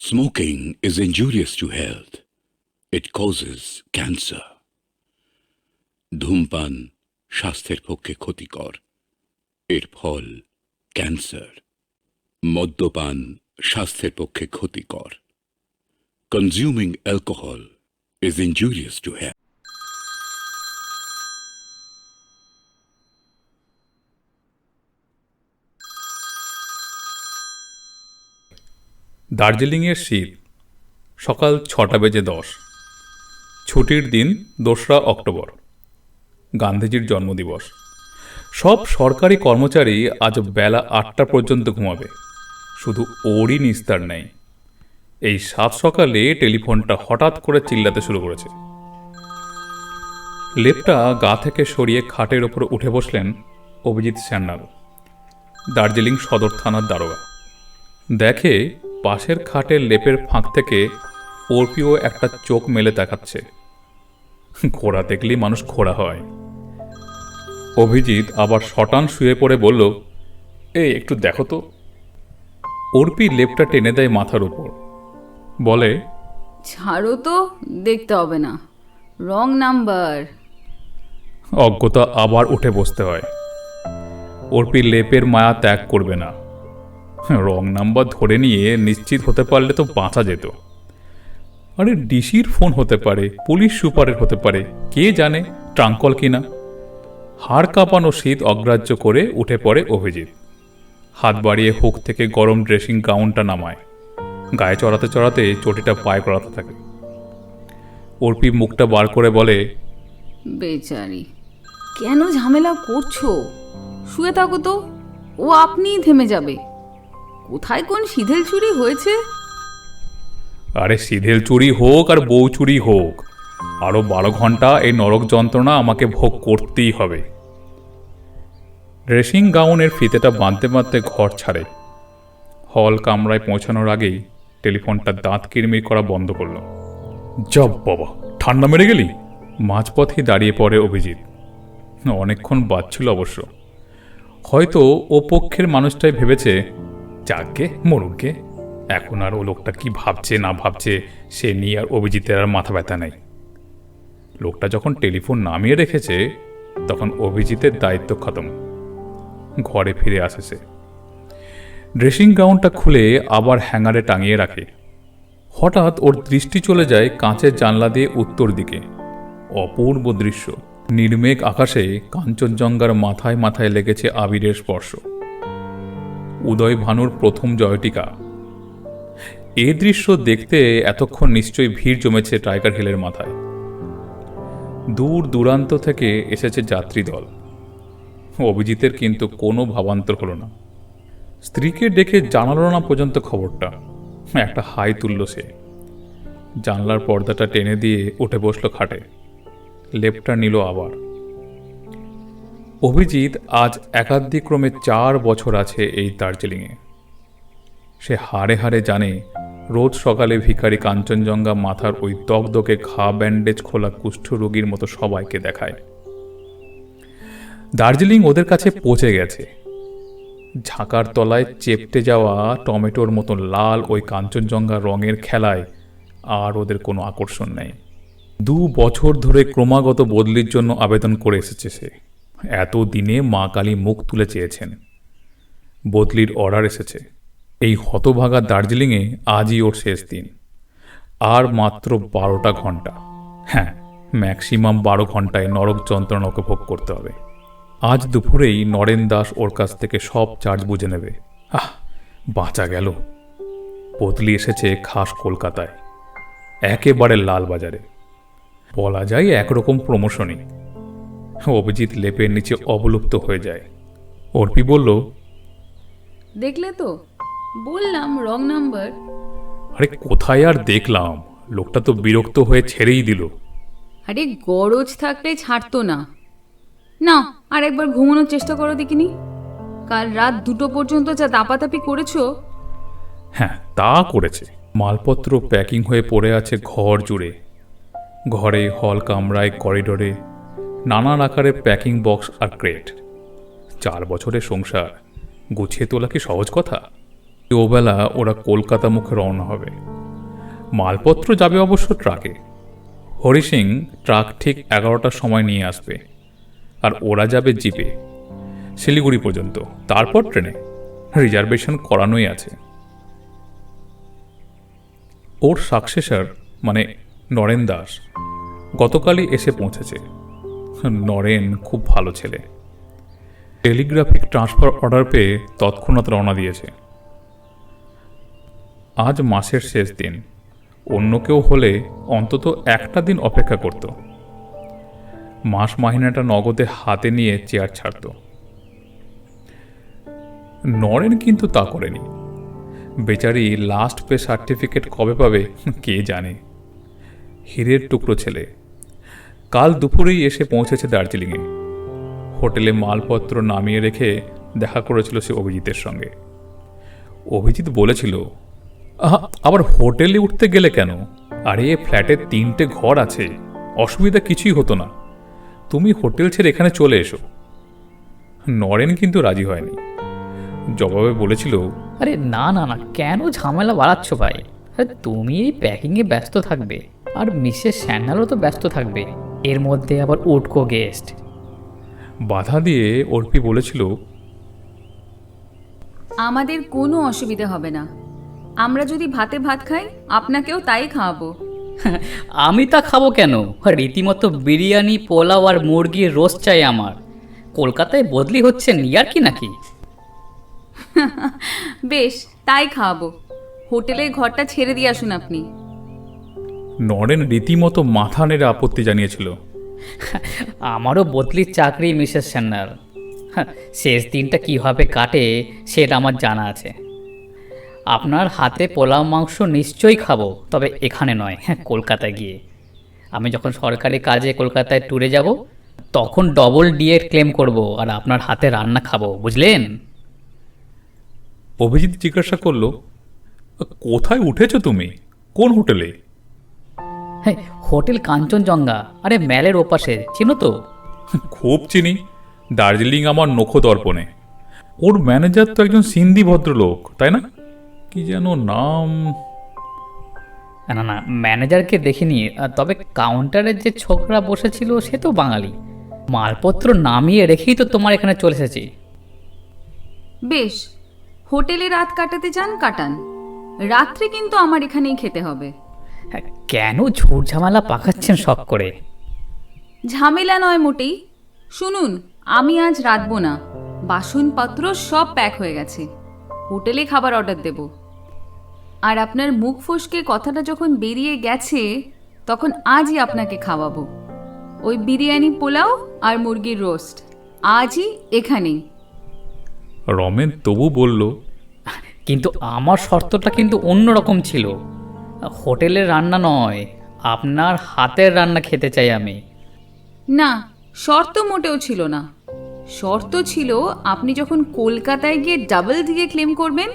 Smoking is injurious to health. It causes cancer. ধূমপান স্বাস্থ্যের পক্ষে ক্ষতিকর। এর ফল ক্যান্সার। মদ্যপান স্বাস্থ্যের পক্ষে ক্ষতিকর। Consuming alcohol is injurious to health. দার্জিলিংয়ের শীত। সকাল 6:10। ছুটির দিন 2রা অক্টোবর, গান্ধীজির জন্মদিবস। সব সরকারি কর্মচারী আজ বেলা 8টা পর্যন্ত ঘুমাবে, শুধু ওরই নিস্তার নেই। এই সাত সকালে টেলিফোনটা হঠাৎ করে চিল্লাতে শুরু করেছে। লেপটা গা থেকে সরিয়ে খাটের ওপর উঠে বসলেন অভিজিৎ সান্যাল, দার্জিলিং সদর থানার দারোগা। দেখে পাশের খাটের লেপের ফাঁক থেকে অর্পিও একটা চোখ মেলে দেখাচ্ছে। ঘোড়া দেখলেই মানুষ ঘোড়া হয়। অভিজিৎ আবার শটান শুয়ে পড়ে বলল, এই একটু দেখো তো। অর্পি লেপটা টেনে দেয় মাথার উপর, বলে, ছাড়ো তো, দেখতে হবে না, রং নাম্বার। অজ্ঞতা আবার উঠে বসতে হয়। অর্পি লেপের মায়া ত্যাগ করবে না। রং নাম্বার ধরে নিয়ে নিশ্চিত হতে পারলে তো বাঁচা যেত। আরে ডিসির ফোন হতে পারে, পুলিশ সুপারের হতে পারে, কে জানে ট্রাঙ্কল কিনা। হাড় কাঁপানো শীত অগ্রাহ্য করে উঠে পড়ে অভিজিৎ। হাত বাড়িয়ে হুক থেকে গরম ড্রেসিং গাউনটা নামায়। গায়ে চড়াতে চড়াতে চটিটা পায়ে করাতে থাকে। অর্পি মুখটা বার করে বলে, বেচারি, কেন ঝামেলা করছো? শুয়ে থাকো তো, ও আপনিই থেমে যাবে। কোথায় কোন সিধেল চুরি হয়েছে? আরে সিধেল চুরি হোক আর বউ চুরি হোক, আরো 12 ঘন্টা এই নরক যন্ত্রণা আমাকে ভোগ করতেই হবে। ড্রেসিং গাউনের ফিতেটা বাঁধতে বাঁধতে ঘর ছাড়ে। হল কামরায় পৌঁছানোর আগেই টেলিফোনটা দাঁত কিরমির করা বন্ধ করল। জব বাবা, ঠান্ডা মেরে গেলি। মাঝপথে দাঁড়িয়ে পড়ে অভিজিৎ। অনেকক্ষণ বাজছিল অবশ্য। হয়তো ও পক্ষের মানুষটাই ভেবেছে, যাকে মরুককে, এখন আর ও লোকটা কি ভাবছে না ভাবছে সে নিয়ে আর অভিজিতের আর মাথা ব্যথা নেই। লোকটা যখন টেলিফোন নামিয়ে রেখেছে তখন অভিজিতের দায়িত্ব খতম। ঘরে ফিরে আসে সে। ড্রেসিং গাউনটা খুলে আবার হ্যাঙ্গারে টাঙিয়ে রাখে। হঠাৎ ওর দৃষ্টি চলে যায় কাঁচের জানলা দিয়ে উত্তর দিকে। অপূর্ব দৃশ্য। নির্মেঘ আকাশে কাঞ্চনজঙ্ঘার মাথায় মাথায় লেগেছে আবিরের স্পর্শ। উদয় ভানুর প্রথম জয়টিকা। এ দৃশ্য দেখতে এতক্ষণ নিশ্চয়ই ভিড় জমেছে টাইগার হিলের মাথায়। দূর দূরান্ত থেকে এসেছে যাত্রী দল। অভিজিতের কিন্তু কোনো ভাবান্তর হলো না। স্ত্রীকে ডেকে জানালো না পর্যন্ত খবরটা। একটা হাই তুলল সে। জানলার পর্দাটা টেনে দিয়ে উঠে বসল খাটে। লেপটা নিল আবার। অভিজিৎ আজ একাধিক্রমে 4 বছর আছে এই দার্জিলিংয়ে। সে হাড়ে হাড়ে জানে রোজ সকালে ভিখারি কাঞ্চনজঙ্ঘা মাথার ওই দগদগে ঘা ব্যান্ডেজ খোলা কুষ্ঠরোগীর মতো সবাইকে দেখায়। দার্জিলিং ওদের কাছে পৌঁছে গেছে। ঝাঁকার তলায় চেপটে যাওয়া টমেটোর মতো লাল ওই কাঞ্চনজঙ্ঘা রঙের খেলায় আর ওদের কোনো আকর্ষণ নেই। 2 বছর ধরে ক্রমাগত বদলির জন্য আবেদন করে এসেছে সে। এত দিনে মা কালী মুখ তুলে চেয়েছেন। বদলির অর্ডার এসেছে। এই হতভাগা দার্জিলিংয়ে আজই ওর শেষ দিন। আর মাত্র 12টা ঘন্টা। হ্যাঁ, ম্যাক্সিমাম 12 ঘন্টায় নরক যন্ত্রণা ওকে ভোগ করতে হবে। আজ দুপুরেই নরেন দাস ওর কাছ থেকে সব চার্জ বুঝে নেবে। বাঁচা গেল। বদলি এসেছে খাস কলকাতায়, একেবারে লালবাজারে। বলা যায় একরকম প্রমোশনই। অভিজিৎ লেপের নিচে অবলুপ্ত হয়ে যায়। অর্পি বলল, দেখলে তো, বললাম রং নাম্বার। আরে কোথায় আর দেখলাম, লোকটা তো বিরক্ত হয়ে ছেড়েই দিল। আরে গরজ থাকলে ছাড়তো না। না, আর একবার ঘুমানোর চেষ্টা করো দেখিনি। কাল রাত 2টো পর্যন্ত যা দাপাদাপি করেছো। হ্যাঁ, তা করেছে। মালপত্র প্যাকিং হয়ে পড়ে আছে ঘর জুড়ে। ঘরে, হল কামরায়, করিডোরে নানান আকারের প্যাকিং বক্স আর ক্রেট। 4 বছরের সংসার গুছিয়ে তোলা কি সহজ কথা? ওবেলা ওরা কলকাতা মুখে রওনা হবে। মালপত্র যাবে অবশ্য ট্রাকে। হরি সিং ট্রাক ঠিক 11টার সময় নিয়ে আসবে, আর ওরা যাবে জিপে শিলিগুড়ি পর্যন্ত, তারপর ট্রেনে। রিজার্ভেশন করানোই আছে। ওর সাকসেসর মানে নরেন দাস গতকালই এসে পৌঁছেছে। নরেন খুব ভালো ছেলে। টেলিগ্রাফিক ট্রান্সফার অর্ডার পেয়ে তৎক্ষণাৎ রওনা দিয়েছে। আজ মাসের শেষ দিন। অন্য কেউ হলে অন্তত একটা দিন অপেক্ষা করত। মাস মাহিনাটা নগদে হাতে নিয়ে চেয়ার ছাড়ত। নরেন কিন্তু তা করেনি। বেচারি লাস্ট পে সার্টিফিকেট কবে পাবে কে জানে। হীরের টুকরো ছেলে। কাল দুপুরেই এসে পৌঁছেছে দার্জিলিংয়ে। হোটেলে মালপত্র নামিয়ে রেখে দেখা করেছিল সে অভিজিতের সঙ্গে। অভিজিৎ বলেছিল, আবার হোটেলে উঠতে গেলে কেন? আরে ফ্ল্যাটে 3টে ঘর আছে, অসুবিধা কিছুই হতো না। তুমি হোটেল ছেড়ে এখানে চলে এসো। নরেন কিন্তু রাজি হয়নি। জবাবে বলেছিল, আরে না না না, কেন ঝামেলা বাড়াচ্ছ ভাই? আরে তুমি এই প্যাকিংয়ে ব্যস্ত থাকবে, আর মিসেস স্যান্ডালও তো ব্যস্ত থাকবে, এর মধ্যে আবার উটকো গেস্ট। বাধা দিয়ে অর্পি বলেছিল, আমাদের কোনো অসুবিধে হবে না। আমরা যদি ভাতে ভাত খাই, আপনাকেও তাই খাওয়াবো। আমি তা খাবো কেন? রীতিমতো বিরিয়ানি, পোলাও আর মুরগির রোস্ট চাই আমার। কলকাতায় বদলি হচ্ছে ইয়ার কি নাকি? বেশ, তাই খাওয়াবো। হোটেলের ঘরটা ছেড়ে দিয়ে আসুন আপনি। নরেন রীতিমতো মাথা নেড়ে আপত্তি জানিয়েছিল। আমারও বদলির চাকরি মিসেস স্যান্ডাল। শেষ দিনটা কীভাবে কাটে সেটা আমার জানা আছে। আপনার হাতে পোলাও মাংস নিশ্চয়ই খাবো, তবে এখানে নয়, কলকাতায় গিয়ে। আমি যখন সরকারি কাজে কলকাতায় ট্যুরে যাব, তখন ডবল ডিএ ক্লেম করব, আর আপনার হাতে রান্না খাবো, বুঝলেন? অভিজিৎ জিজ্ঞাসা করল, কোথায় উঠেছো তুমি? কোন হোটেলে? হ্যাঁ, হোটেল কাঞ্চনজঙ্ঘা, আরে ম্যালের ওপাশে, চিনো তো? খুব চিনি, দার্জিলিং আমার নখো দর্পণে। ওর ম্যানেজার তো একজন সিন্ধি ভদ্রলোক, তাই না? কি যেন নাম। না না, ম্যানেজারকে দেখিনি, তবে কাউন্টারে যে ছোকরা বসেছিল সে তো বাঙালি। মালপত্র নামিয়ে রেখেই তো তোমার এখানে চলে এসেছি। বেশ, হোটেলে রাত কাটাতে চান কাটান, রাত্রে কিন্তু আমার এখানেই খেতে হবে। হ্যাঁ, কেন ঝুট ঝামেলা পাকাচ্ছেন শখ করে? ঝামেলা নয় মোটেই। শুনুন, আমি আজ রাঁধবো না। বাসনপত্র সব প্যাক হয়ে গেছে। হোটেলে খাবার অর্ডার দেব। আর আপনার মুখ ফসকে কথাটা যখন বেরিয়ে গেছে, তখন আজই আপনাকে খাওয়াবো। ওই বিরিয়ানি, পোলাও আর মুরগির রোস্ট আজই এখানেই। রমেন তবু বলল, কিন্তু আমার শর্তটা কিন্তু অন্যরকম ছিল। হোটেলের রান্না নয়, আপনার হাতের রান্না খেতে চাই আমি। না, শর্ত মোটেও ছিল না। শর্ত ছিল আপনি যখন কলকাতায় গিয়ে ডাবল দিয়ে ক্লেম করবেন,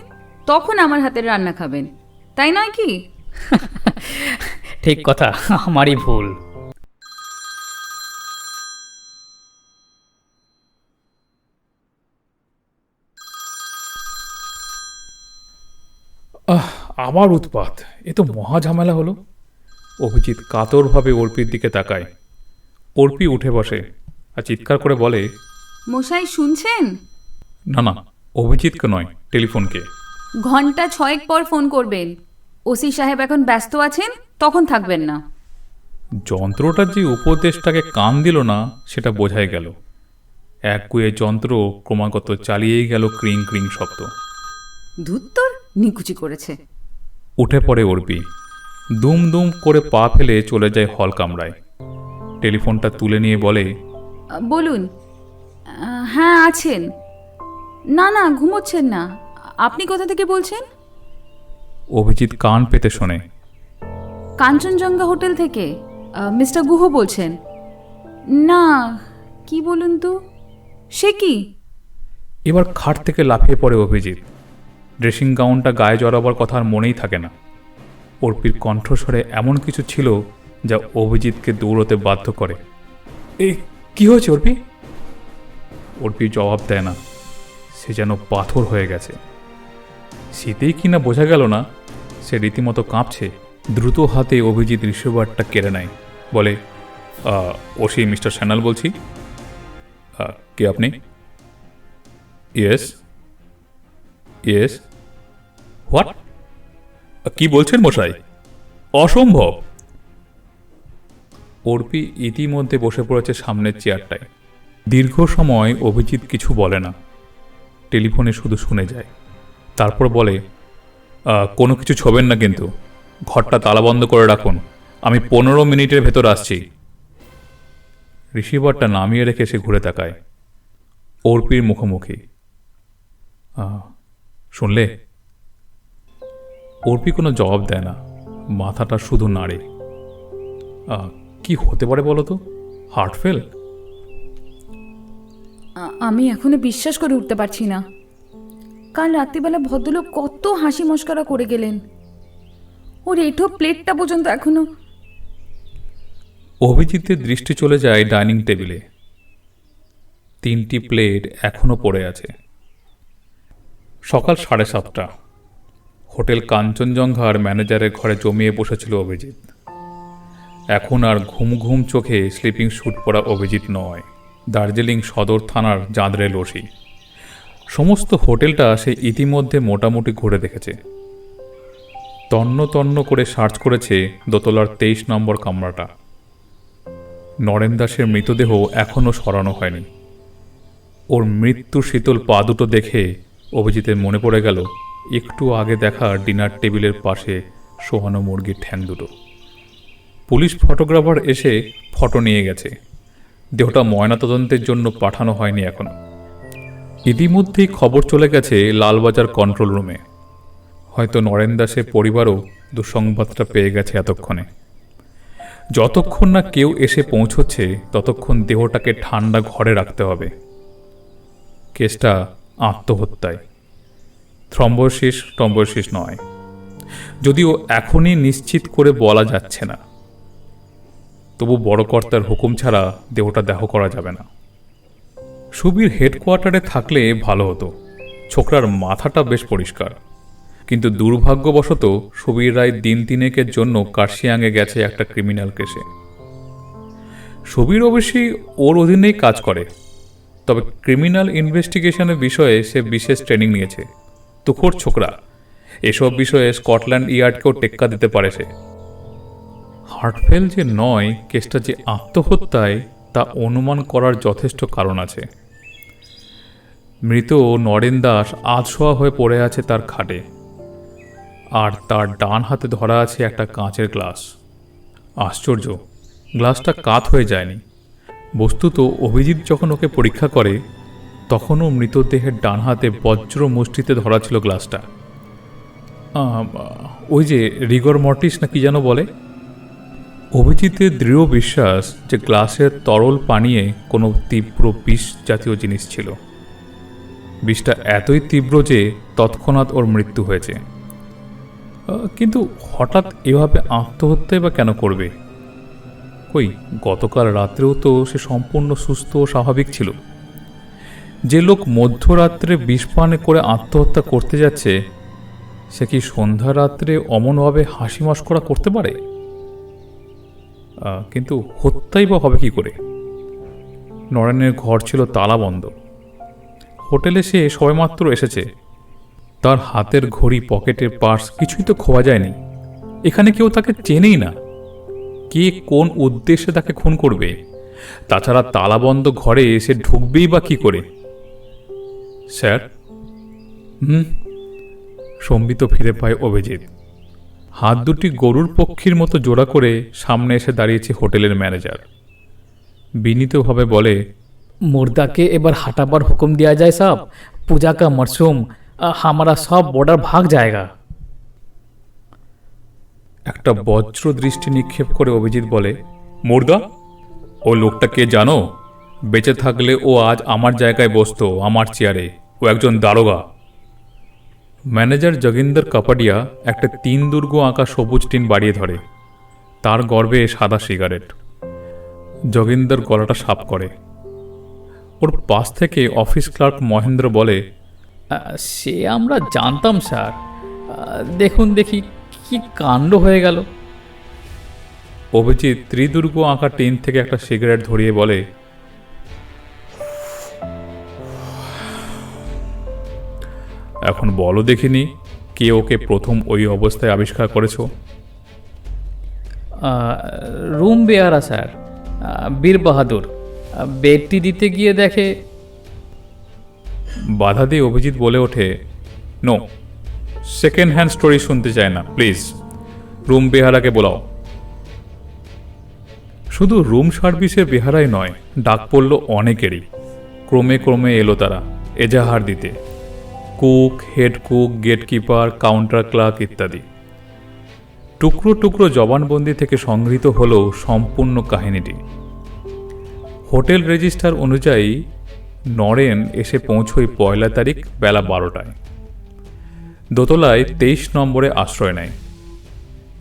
তখন আমার হাতের রান্না খাবেন, তাই নয় কি? ঠিক কথা, আমারই ভুল। আবার উৎপাত, এ তো মহা ঝামেলা হলো। অভিজিৎ কাতরভাবে অর্পির দিকে তাকায়। অর্পি উঠে বসে আর চিৎকার করে বলে, মশাই শুনছেন? না না, অভিজিৎকে নয়, টেলিফোনকে। ঘন্টা 6 পর ফোন করবেন। ওসি সাহেব এখন ব্যস্ত আছেন, তখন থাকবেন না। যন্ত্রটার যে উপদেশটাকে কান দিল না সেটা বোঝাই গেল। একগুয়ে যন্ত্র ক্রমাগত চালিয়েই গেল ক্রিং ক্রিং শব্দ। ধুত্তর, নিকুচি করেছে। উঠে পড়ে অর্পি, দুম দুম করে পা ফেলে চলে যায় হল কামরায়। টেলিফোনটা তুলে নিয়ে বলে, বলুন। হ্যাঁ, আছেন। না না, ঘুমোচ্ছেন না। আপনি কোথা থেকে বলছেন? অভিজিৎ কান পেতে শোনে। কাঞ্চনজঙ্ঘা হোটেল থেকে মিস্টার গুহ বলছেন? না, কি বলুন তো, সে কি? এবার খাট থেকে লাফিয়ে পড়ে অভিজিৎ। ড্রেসিং গাউনটা গায়ে জড়াবার কথা আর মনেই থাকে না। অর্পির কণ্ঠস্বরে এমন কিছু ছিল যা অভিজিৎকে দৌড়তে বাধ্য করে। এই কি হয়েছে অর্পি? অর্পি জবাব দেয় না। সে যেন পাথর হয়ে গেছে। শীতেই কিনা বোঝা গেল না, সে রীতিমতো কাঁপছে। দ্রুত হাতে অভিজিৎ রিসিভারটা কেড়ে নেয়, বলে, ওসি মিস্টার সান্যাল বলছি। কে আপনি? Yes yes. হোয়াট? কি বলছেন মশাই? অসম্ভব। অর্পি ইতিমধ্যে বসে পড়েছে সামনের চেয়ারটায়। দীর্ঘ সময় অভিজিৎ কিছু বলে না, টেলিফোনে শুধু শুনে যায়। তারপর বলে, কোনো কিছু ছোবেন না কিন্তু, ঘরটা তালাবন্ধ করে রাখুন, আমি 15 মিনিটের ভেতর আসছি। রিসিভারটা নামিয়ে রেখে সে ঘুরে তাকায়। অর্পির মুখোমুখি। শুনলে? অর্পি কোনো জবাব দেয় না, মাথাটা শুধু নাড়ে। কি হতে পারে বলো তো? Heart fail? আমি এখনো বিশ্বাস করে উঠতে পারছি না। কাল রাত্রিবেলা ভদ্রলোক কত হাসি মস্করা করে গেলেন, ওর এঁঠো প্লেটটা পর্যন্ত এখনো। অভিজিতের দৃষ্টি চলে যায় ডাইনিং টেবিলে। 3টি প্লেট এখনো পড়ে আছে। সকাল 7:30। হোটেল কাঞ্চনজঙ্ঘার ম্যানেজারের ঘরে জমিয়ে বসেছিল অভিজিৎ। এখন আর ঘুম ঘুম চোখে স্লিপিং স্যুট পরা অভিজিৎ নয়, দার্জিলিং সদর থানার জাঁদরেল ওসি। সমস্ত হোটেলটা সে ইতিমধ্যে মোটামুটি ঘুরে দেখেছে। তন্ন তন্ন করে সার্চ করেছে দোতলার 23 নম্বর কামরাটা। নরেন দাসের মৃতদেহ এখনও সরানো হয়নি। ওর মৃত্যু শীতল পা দুটো দেখে অভিজিতের মনে পড়ে গেল একটু আগে দেখা ডিনার টেবিলের পাশে শোয়ানো মুরগির ঠ্যাং দুটো। পুলিশ ফটোগ্রাফার এসে ফটো নিয়ে গেছে। দেহটা ময়নাতদন্তের জন্য পাঠানো হয়নি এখনো। ইতিমধ্যেই খবর চলে গেছে লালবাজার কন্ট্রোল রুমে। হয়তো নরেন দাসের পরিবারও দুঃসংবাদটা পেয়ে গেছে এতক্ষণে। যতক্ষণ না কেউ এসে পৌঁছচ্ছে ততক্ষণ দেহটাকে ঠান্ডা ঘরে রাখতে হবে। কেসটা আত্মহত্যায়, থ্রম্বোসিস নয়, যদিও এখনই নিশ্চিত করে বলা যাচ্ছে না। তবু বড় কর্তার হুকুম ছাড়া দেহটা দাহ করা যাবে না। সুবীর হেডকোয়ার্টারে থাকলে ভালো হতো। ছোকরার মাথাটা বেশ পরিষ্কার, কিন্তু দুর্ভাগ্যবশত সুবীর রায় দিন তিনেকের জন্য কার্শিয়াংয়ে গেছে একটা ক্রিমিনাল কেসে। সুবীর অবশ্যই ওর অধীনেই কাজ করে, তবে ক্রিমিনাল ইনভেস্টিগেশনের বিষয়ে সে বিশেষ ট্রেনিং নিয়েছে। তুখোর ছোকরা, এসব বিষয়ে স্কটল্যান্ড ইয়ার্ডকেও টেক্কা দিতে পারে সে। হার্টফেল যে নয়, কেসটা যে আত্মহত্যায় তা অনুমান করার যথেষ্ট কারণ আছে। মৃত নরেন দাস আধশোয়া হয়ে পড়ে আছে তার খাটে, আর তার ডান হাতে ধরা আছে একটা কাঁচের গ্লাস। আশ্চর্য, গ্লাসটা কাত হয়ে যায়নি। বস্তুত অভিজিৎ যখন ওকে পরীক্ষা করে তখনও মৃতদেহের ডান হাতে বজ্র মুষ্টিতে ধরা ছিল গ্লাসটা। ওই যে রিগর মর্টিস না কি যেন বলে। অভিজিতের দৃঢ় বিশ্বাস যে গ্লাসের তরল পানীয়ে কোনো তীব্র বিষ জাতীয় জিনিস ছিল। বিষটা এতই তীব্র যে তৎক্ষণাৎ ওর মৃত্যু হয়েছে। কিন্তু হঠাৎ এভাবে আত্মহত্যাই বা কেন করবে? কই, গতকাল রাত্রেও তো সে সম্পূর্ণ সুস্থ ও স্বাভাবিক ছিল। যে লোক মধ্যরাত্রে বিষ পান করে আত্মহত্যা করতে যাচ্ছে, সে কি সন্ধ্যা রাত্রে অমনভাবে হাসি মস্করা করতে পারে? কিন্তু হত্যাই বা হবে কি করে? নরেনের ঘর ছিল তালাবন্ধ। হোটেলে সে সবেমাত্র এসেছে। তার হাতের ঘড়ি, পকেটের পার্স কিছুই তো খোয়া যায়নি। এখানে কেউ তাকে চেনেই না। কে কোন উদ্দেশ্যে তাকে খুন করবে? তাছাড়া তালাবন্ধ ঘরে এসে ঢুকবেই বা কি করে? স্যার? সম্বিত ফিরে পায় অভিজিৎ। হাত দুটি গরুর পক্ষীর মতো জোড়া করে সামনে এসে দাঁড়িয়েছে হোটেলের ম্যানেজার। বিনীতভাবে বলে, मुर्दा के एबार हटाबार हुक्म दिया जाए साहब। पूजा का मरसूम, हमारा सब बॉर्डर भाग जाएगा। একটা বজ্র দৃষ্টি নিক্ষেপ করে অভিজিৎ বলে, মুর্দা? ও লোকটা কে জানো? বেঁচে থাকলে ও আজ আমার জায়গায় বসতো, আমার চেয়ারে। ও একজন দারোগা। ম্যানেজার যোগিন্দর কাপাডিয়া একটা 3 দুর্গ আঁকা সবুজ টিন বাড়িয়ে ধরে। তার গর্বে সাদা সিগারেট। যোগিন্দর গলাটা সাফ করে। ওর পাশ থেকে অফিস ক্লার্ক মহেন্দ্র বলে, সে আমরা জানতাম স্যার, দেখুন দেখি কি কাণ্ড হয়ে গেল। অভিজিৎ ত্রিদুর্গ আঁকা টিন থেকে একটা সিগারেট ধরিয়ে বলে, এখন বলো দেখিনি কে ওকে প্রথম ওই অবস্থায় আবিষ্কার করেছো? রুম বেয়ারা স্যার, বীর বাহাদুর। বেডটি দিতে গিয়ে দেখে। বাধা দিয়ে অভিজিৎ বলে ওঠে, নো, সেকেন্ড হ্যান্ড স্টোরি শুনতে চায় না, প্লিজ। রুম বেহারাকে বোলাও। শুধু রুম সার্ভিসের বেহারাই নয়, ডাক পড়ল অনেকেরই। ক্রমে ক্রমে এলো তারা এজাহার দিতে। Cook, head cook, gatekeeper, counter clerk ইত্যাদি। টুকরো টুকরো জবানবন্দি থেকে সংগৃহীত হল সম্পূর্ণ কাহিনীটি। হোটেল রেজিস্টার অনুযায়ী নরেন এসে পৌঁছয় 1 তারিখ বেলা 12টায়। দোতলায় 23 নম্বরে আশ্রয় নেয়।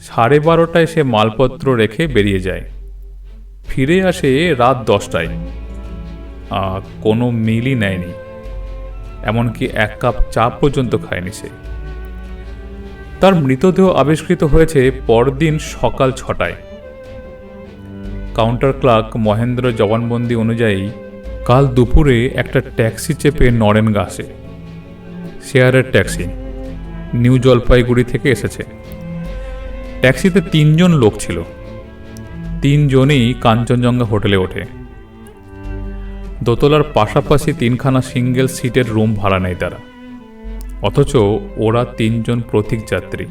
12:30টায় সে মালপত্র রেখে বেরিয়ে যায়। ফিরে আসে রাত 10টায়। কোনো মিলই নেয়নি, এমনকি 1 কাপ চা পর্যন্ত খায়নি সে। তার মৃতদেহ আবিষ্কৃত হয়েছে পরদিন সকাল 6টায়। কাউন্টার ক্লার্ক মহেন্দ্র জবানবন্দি অনুযায়ী কাল দুপুরে একটা ট্যাক্সি চেপে নরেন আসে। শেয়ারের ট্যাক্সি, নিউ জলপাইগুড়ি থেকে এসেছে। ট্যাক্সিতে 3 জন লোক ছিল। 3 জনই কাঞ্চনজঙ্ঘা হোটেলে ওঠে। দোতলার পাশাপাশি 3খানা সিঙ্গেল সিটের রুম ভাড়া নেয় তারা। অথচ ওরা 3 জন প্রতীক যাত্রী।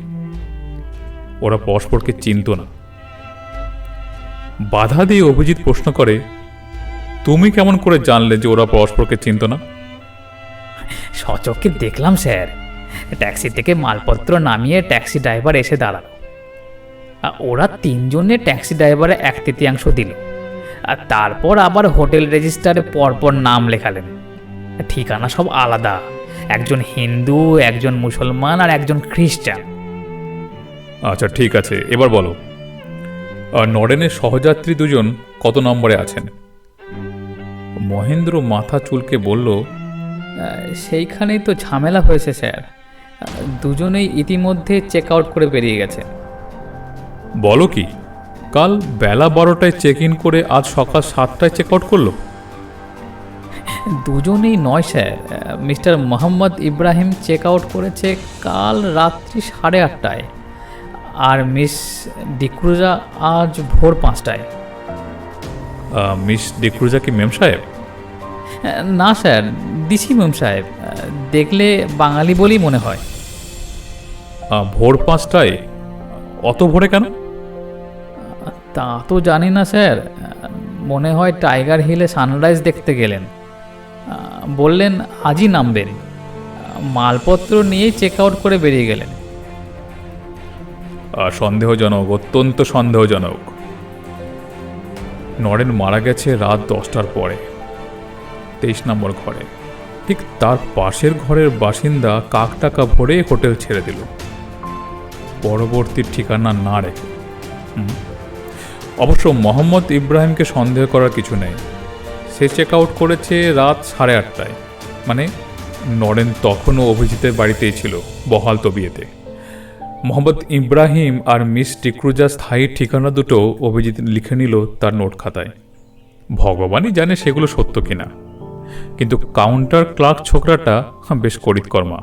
ওরা পরস্পরকে চিনত না। বাধা দিয়ে অভিজিৎ প্রশ্ন করে, তুমি কেমন করে জানলে যে ওরা পরস্পরকে চিনত না? সচক্ষে দেখলাম স্যার, ট্যাক্সি থেকে মালপত্র নামিয়ে ট্যাক্সি ড্রাইভার এসে দাঁড়ালো। ওরা 3 জনে ট্যাক্সি ড্রাইভারে 1/3 দিল। আর তারপর আবার হোটেল রেজিস্টারে পরপর নাম লেখালেন। ঠিকানা সব আলাদা, একজন হিন্দু, একজন মুসলমান আর একজন খ্রিস্টান। আচ্ছা ঠিক আছে, এবার বলো, নরেনের সহযাত্রী 2 জন কত নম্বরে আছেন? মহেন্দ্র মাথা চুলকে বলল, সেইখানেই তো ঝামেলা হয়েছে স্যার। 2 জনেই ইতিমধ্যে চেক আউট করে বেরিয়ে গেছে। বলো কি, কাল বেলা 12টায় চেক ইন করে আজ সকাল 7টায় চেক আউট করলো? 2 জনেই নয় sir, mister Mohammad Ibrahim check out করেছে কাল রাত্রি 8:30টায়, আর মিস ডিক্রুজা আজ ভোর 5টায়। মিস ডিক্রুজা কি মেম সাহেব? না স্যার, ডিসি মেম সাহেব। দেখলে বাঙালি বলেই মনে হয়। ভোর 5টায়? অত ভোরে কেন? তা তো জানি না স্যার, মনে হয় টাইগার হিলে সানরাইজ দেখতে গেলেন। বললেন আজই নামবেন। মালপত্র নিয়েই চেক আউট করে বেরিয়ে গেলেন। সন্দেহজনক, অত্যন্ত সন্দেহজনক। নরেন মারা গেছে রাত 10টার পরে, 23 নম্বর ঘরে। ঠিক তার পাশের ঘরের বাসিন্দা কাক টাকা ভরে হোটেল ছেড়ে দিল, পরবর্তী ঠিকানা না রেখে। অবশ্য মোহাম্মদ ইব্রাহিমকে সন্দেহ করার কিছু নেই। সে চেক আউট করেছে রাত 8:30টায়, মানে নরেন তখনও অভিজিতের বাড়িতেই ছিল, বহাল তবিয়েতে। মোহাম্মদ ইব্রাহিম আর মিস ডিক্রুজার স্থায়ী ঠিকানা দুটো অভিজিৎ লিখে নিল তার নোট খাতায়। ভগবানই জানে সেগুলো সত্য কিনা। কিন্তু কাউন্টার ক্লার্ক ছোকরাটা বেশ করিতকর্মা,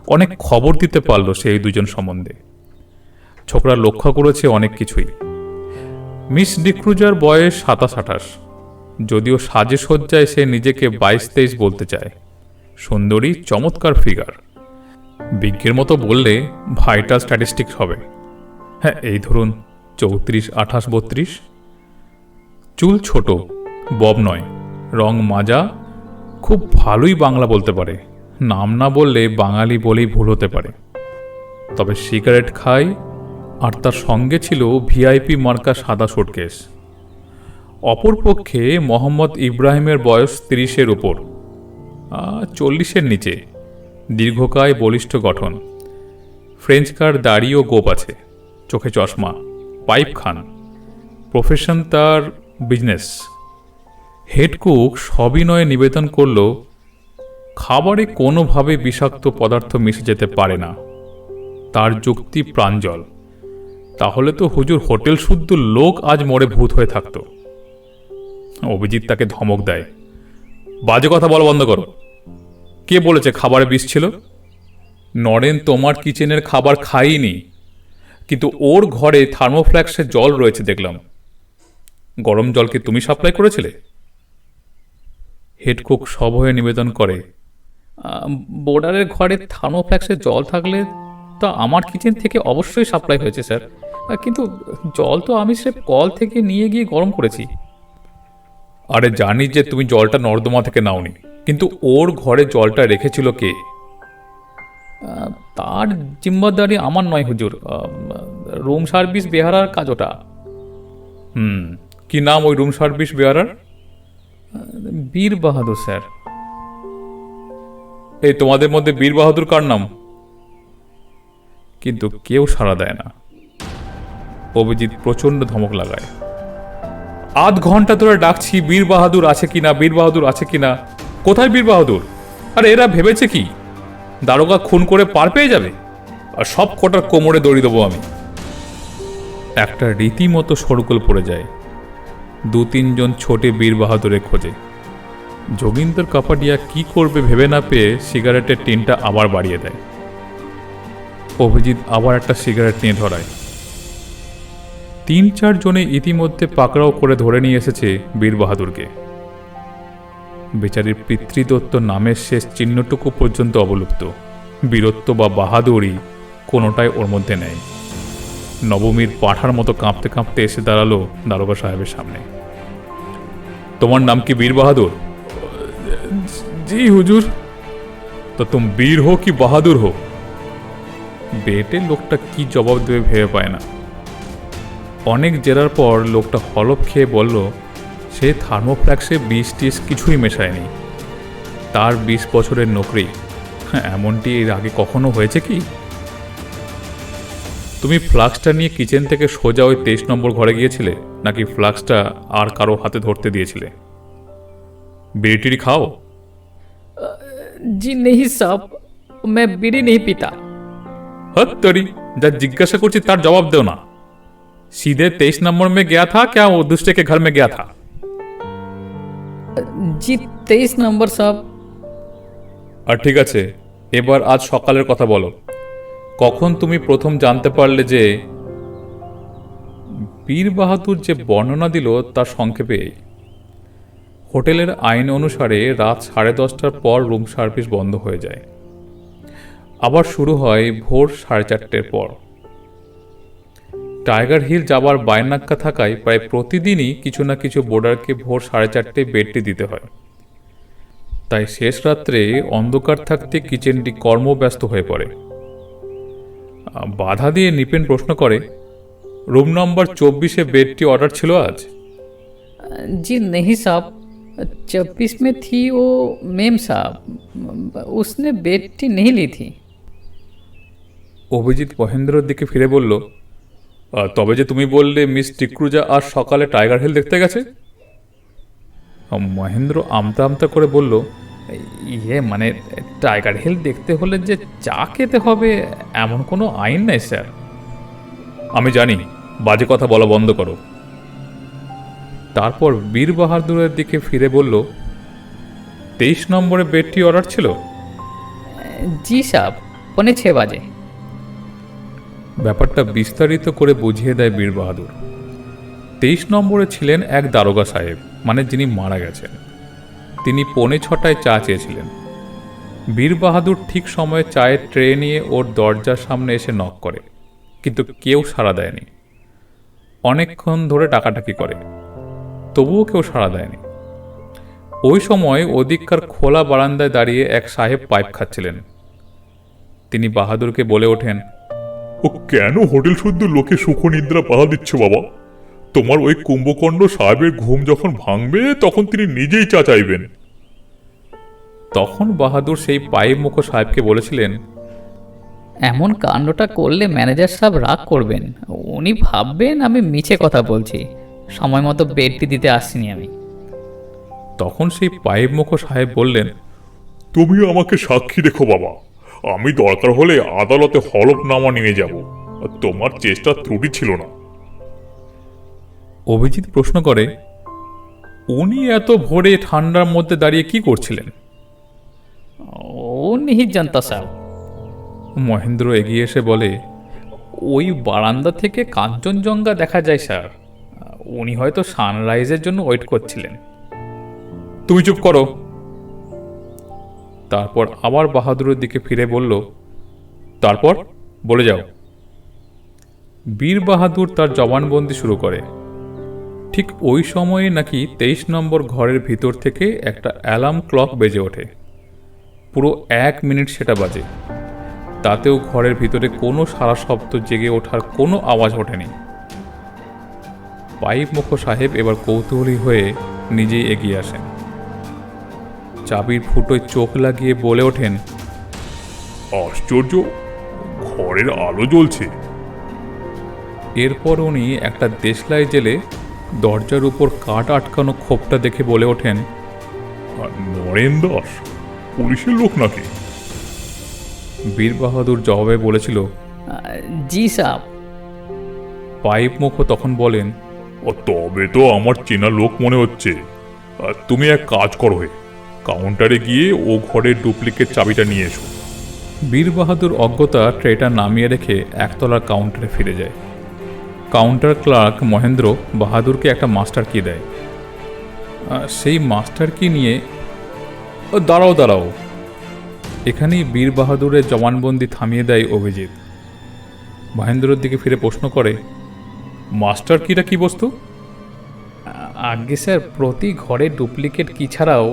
অনেক খবর দিতে পারল সেই 2 জন সম্বন্ধে। ছোকরা লক্ষ্য করেছে অনেক কিছুই। মিস ডিক্রুজার বয়স 27-28, যদিও সাজে সজ্জায় সে নিজেকে 22-23 বলতে চায়। সুন্দরী, চমৎকার ফিগার। বিজ্ঞের মতো বললে ভাইটাল স্ট্যাটিস্টিক্স হবে। হ্যাঁ, এই ধরুন 34, 28, 32। চুল ছোট, বব নয়, রং মাজা, খুব ভালোই বাংলা বলতে পারে। নাম না বললে বাঙালি বলেই ভুল হতে পারে। তবে সিগারেট খায়, আর তার সঙ্গে ছিল ভিআইপি মার্কা সাদা সুটকেস। অপরপক্ষে মোহাম্মদ ইব্রাহিমের বয়স 30-এর উপর, 40-এর নিচে। দীর্ঘকায়, বলিষ্ঠ গঠন, ফ্রেঞ্চ কার দাড়ি ও গোপ আছে, চোখে চশমা, পাইপ খান। প্রফেশন তার বিজনেস। হেড কুক সবিনয়ে নিবেদন করল, খাবারে কোনোভাবে বিষাক্ত পদার্থ মিশে যেতে পারে না। তার যুক্তি প্রাঞ্জল। তাহলে তো হুজুর হোটেল শুদ্ধ লোক আজ মরে ভূত হয়ে থাকতো। অভিজিৎ তাকে ধমক দেয়, বাজে কথা বলা বন্ধ করো। কে বলেছে খাবারে বিষ ছিল? নরেন তোমার কিচেনের খাবার খাইনি, কিন্তু ওর ঘরে থার্মোফ্ল্যাক্সের জল রয়েছে দেখলাম। গরম জল কি তুমি সাপ্লাই করেছিলে? হেড কুক সভয়ে নিবেদন করে, বোর্ডারের ঘরে থার্মোফ্ল্যাক্সের জল থাকলে তা আমার কিচেন থেকে অবশ্যই সাপ্লাই হয়েছে স্যার, কিন্তু জল তো আমি সে কল থেকে নিয়ে গিয়ে গরম করেছি। আরে জানি যে তুমি জলটা নর্দমা থেকে নাওনি, কিন্তু ওর ঘরে জলটা রেখেছিল কে? তার জিম্মাদারি আমার নয় হুজুর, রুম সার্ভিস বেহারার কাজ ওটা। কি নাম ওই রুম সার্ভিস বেহারার? বীর বাহাদুর স্যার। এই তোমাদের মধ্যে বীর বাহাদুর কার নাম? কিন্তু কেউ সাড়া দেয় না। অভিজিৎ প্রচন্ড ধমক লাগায়, আধ ঘন্টা ধরে ডাকছি বীর বাহাদুর আছে কিনা, বীর বাহাদুর আছে কিনা, কোথায় বীর বাহাদুর? আরে এরা ভেবেছে কি দারোগা খুন করে পার পেয়ে যাবে? আর সব কটার কোমরে দড়ি দেবো আমি। একটা রীতিমতো সরগোল পড়ে যায়। 2-3 জন ছোটে বীর বাহাদুরের খোঁজে। যোগিন্দর কাপাডিয়া কি করবে ভেবে না পেয়ে সিগারেটের টিনটা আবার বাড়িয়ে দেয়। অভিজিৎ আবার একটা সিগারেট নিয়ে ধরায়। 3-4 জনে ইতিমধ্যে পাকড়াও করে ধরে নিয়ে এসেছে বীর বাহাদুরকে। বেচারির পিতৃদত্ত নামের শেষ চিহ্নটুকু পর্যন্ত অবলুপ্ত। বীরত্ব বা বাহাদুরি কোনোটাই ওর মধ্যে নেই। নবমীর পাঠার মতো কাঁপতে কাঁপতে এসে দাঁড়ালো দারোগা সাহেবের সামনে। তোমার নাম কি বীর বাহাদুর? জি হুজুর। তো তুমি বীর হো কি বাহাদুর হো? বেটে লোকটা কি জবাব দেবে ভেবে পায় না। অনেক জেরার পর লোকটা হলফ খেয়ে বলল সে থার্মোফ্ল্যাক্সে বিষ টিস কিছুই মেশায়নি, তার 20 বছরের নকরি। এমনটি এর আগে কখনো হয়েছে কি? তুমি ফ্লাক্সটা নিয়ে কিচেন থেকে সোজা ওই 23 নম্বর ঘরে গিয়েছিলে, নাকি ফ্লাক্সটা আর কারো হাতে ধরতে দিয়েছিলে? বিড়িটিরি খাও? जी नहीं साहब, मैं बीड़ी नहीं पीता। हत्तरी, যা জিজ্ঞাসা করছি তার জবাব দেও না। सीधे 23 नंबर में गया था क्या वो दूसरे के घर में गया था? जी 23 नंबर साहब। আর ঠিক আছে, এবার আজ সকালের কথা বলো। কখন তুমি প্রথম জানতে পারলে যে? বীর বাহাদুর যে বর্ণনা দিল তার সংক্ষেপে এই। হোটেলের আইন অনুসারে রাত 10:30টার পর রুম সার্ভিস বন্ধ হয়ে যায়, আবার শুরু হয় ভোর 4:30টার পর। টাইগার হিল যাবার বাইনাক্কা থাকায় প্রায় প্রতিদিনই কিছু না কিছু বোর্ডারকে ভোর 4:30টায় বেডটি দিতে হয়। তাই শেষ রাত্রে অন্ধকার থাকতে কিচেনটি কর্মব্যস্ত হয়ে পড়ে। বাধা দিয়ে নিপেন প্রশ্ন করে, রুম নম্বর 24-এ বেডটি অর্ডার ছিল আজ? जी नहीं साहब, 24 में थी वो मेम साहब, उसने बेटी नहीं ली थी। অভিজিৎ মহেন্দ্রর দিকে ফিরে বলল, তবে যে তুমি বললে মিস টিক্রুজা আজ সকালে টাইগার হিল দেখতে গেছে? মহেন্দ্র আমতা আমতা করে বলল, ইয়ে মানে টাইগার হিল দেখতে হলে যে চা খেতে হবে এমন কোনো আইন নেই স্যার। আমি জানি, বাজে কথা বলা বন্ধ করো। তারপর বীর বাহাদুরের দিকে ফিরে বলল, 23 নম্বরে বেডটি অর্ডার ছিল? जी साहब, 6:45 बजे। ব্যাপারটা বিস্তারিত করে বুঝিয়ে দেয় বীর বাহাদুর। 23 নম্বরে ছিলেন এক দারোগা সাহেব, মানে যিনি মারা গেছেন। তিনি 5:45টায় চা চেয়েছিলেন। বীর বাহাদুর ঠিক সময়ে চায়ের ট্রে নিয়ে ওর দরজার সামনে এসে নক করে, কিন্তু কেউ সাড়া দেয়নি। অনেকক্ষণ ধরে ডাকাডাকি করে, তবুও কেউ সাড়া দেয়নি। ওই সময় ওদিককার খোলা বারান্দায় দাঁড়িয়ে এক সাহেব পাইপ খাচ্ছিলেন। তিনি বাহাদুরকে বলে ওঠেন, ও কেন হোটেল শুদ্ধ লোকে সুখ নিদ্রা বাধা দিচ্ছ বাবা? তোমার ওই কুম্ভকর্ণ সাহেবের ঘুম যখন ভাঙবে তখন তিনি নিজেই চা চাইবেন। তখন বাহাদুর সেই পাইপ মুখো সাহেবকে বলেছিলেন, এমন কাণ্ডটা করলে ম্যানেজার সাহেব রাগ করবেন, উনি ভাববেন আমি মিছে কথা বলছি, সময় মতো বেডটি দিতে আসিনি আমি। তখন সেই পাইপ মুখো সাহেব বললেন, তুমি আমাকে সাক্ষী রেখো বাবা, আমি দরকার হলে আদালতে হলফনামা নিয়ে যাব। তোমার চেষ্টার ত্রুটি ছিল না। অভিজিৎ প্রশ্ন করে, উনি এত ভোরে ঠান্ডার মধ্যে দাঁড়িয়ে কি করছিলেন? ও নিহি জানতা স্যার। মহেন্দ্র এগিয়ে এসে বলে, ওই বারান্দা থেকে কাঞ্চনজঙ্ঘা দেখা যায় স্যার। উনি হয়তো সানরাইজের জন্য ওয়েট করছিলেন। তুমি চুপ করো। তারপর আবার বাহাদুরের দিকে ফিরে বলল, তারপর বলে যাও। বীর বাহাদুর তার জবানবন্দি শুরু করে। ঠিক ওই সময়ে নাকি 23 নম্বর ঘরের ভিতর থেকে একটা অ্যালার্ম ক্লক বেজে ওঠে। পুরো 1 মিনিট সেটা বাজে। তাতেও ঘরের ভিতরে কোনো সারা শব্দ জেগে ওঠার কোনো আওয়াজ ওঠেনি। পাইপ মুখো সাহেব এবার কৌতূহলী হয়ে নিজেই এগিয়ে আসেন। চাবির ফুটোয় চোখ লাগিয়ে বলে ওঠেন, আশ্চর্য, ঘরের আলো জ্বলছে। এরপর উনি একটা দেশলাই জেলে দরজার উপর কাঠ আটকানো খোপটা দেখে বলে ওঠেন, নরেন দাস পুলিশের লোক নাকি? বীর বাহাদুর জবাবে বলেছিল, জি স্যার। পাইপ মুখো তখন বলেন, তবে তো আমার চেনা লোক মনে হচ্ছে। তুমি এক কাজ করো, কাউন্টারে গিয়ে ও ঘরের ডুপ্লিকেট চাবিটা নিয়ে এসো। বীর বাহাদুর অজ্ঞতা ট্রেটা নামিয়ে রেখে একতলার কাউন্টারে ফিরে যায়। কাউন্টার ক্লার্ক মহেন্দ্র বাহাদুরকে একটা মাস্টার কি দেয়। সেই মাস্টার কি নিয়ে, দাঁড়াও দাঁড়াও, এখানেই বীর বাহাদুরের জবানবন্দি থামিয়ে দেয় অভিজিৎ। মহেন্দ্রর দিকে ফিরে প্রশ্ন করে, মাস্টার কিটা কি বস্তু? আগে স্যার, প্রতি ঘরে ডুপ্লিকেট কি ছাড়াও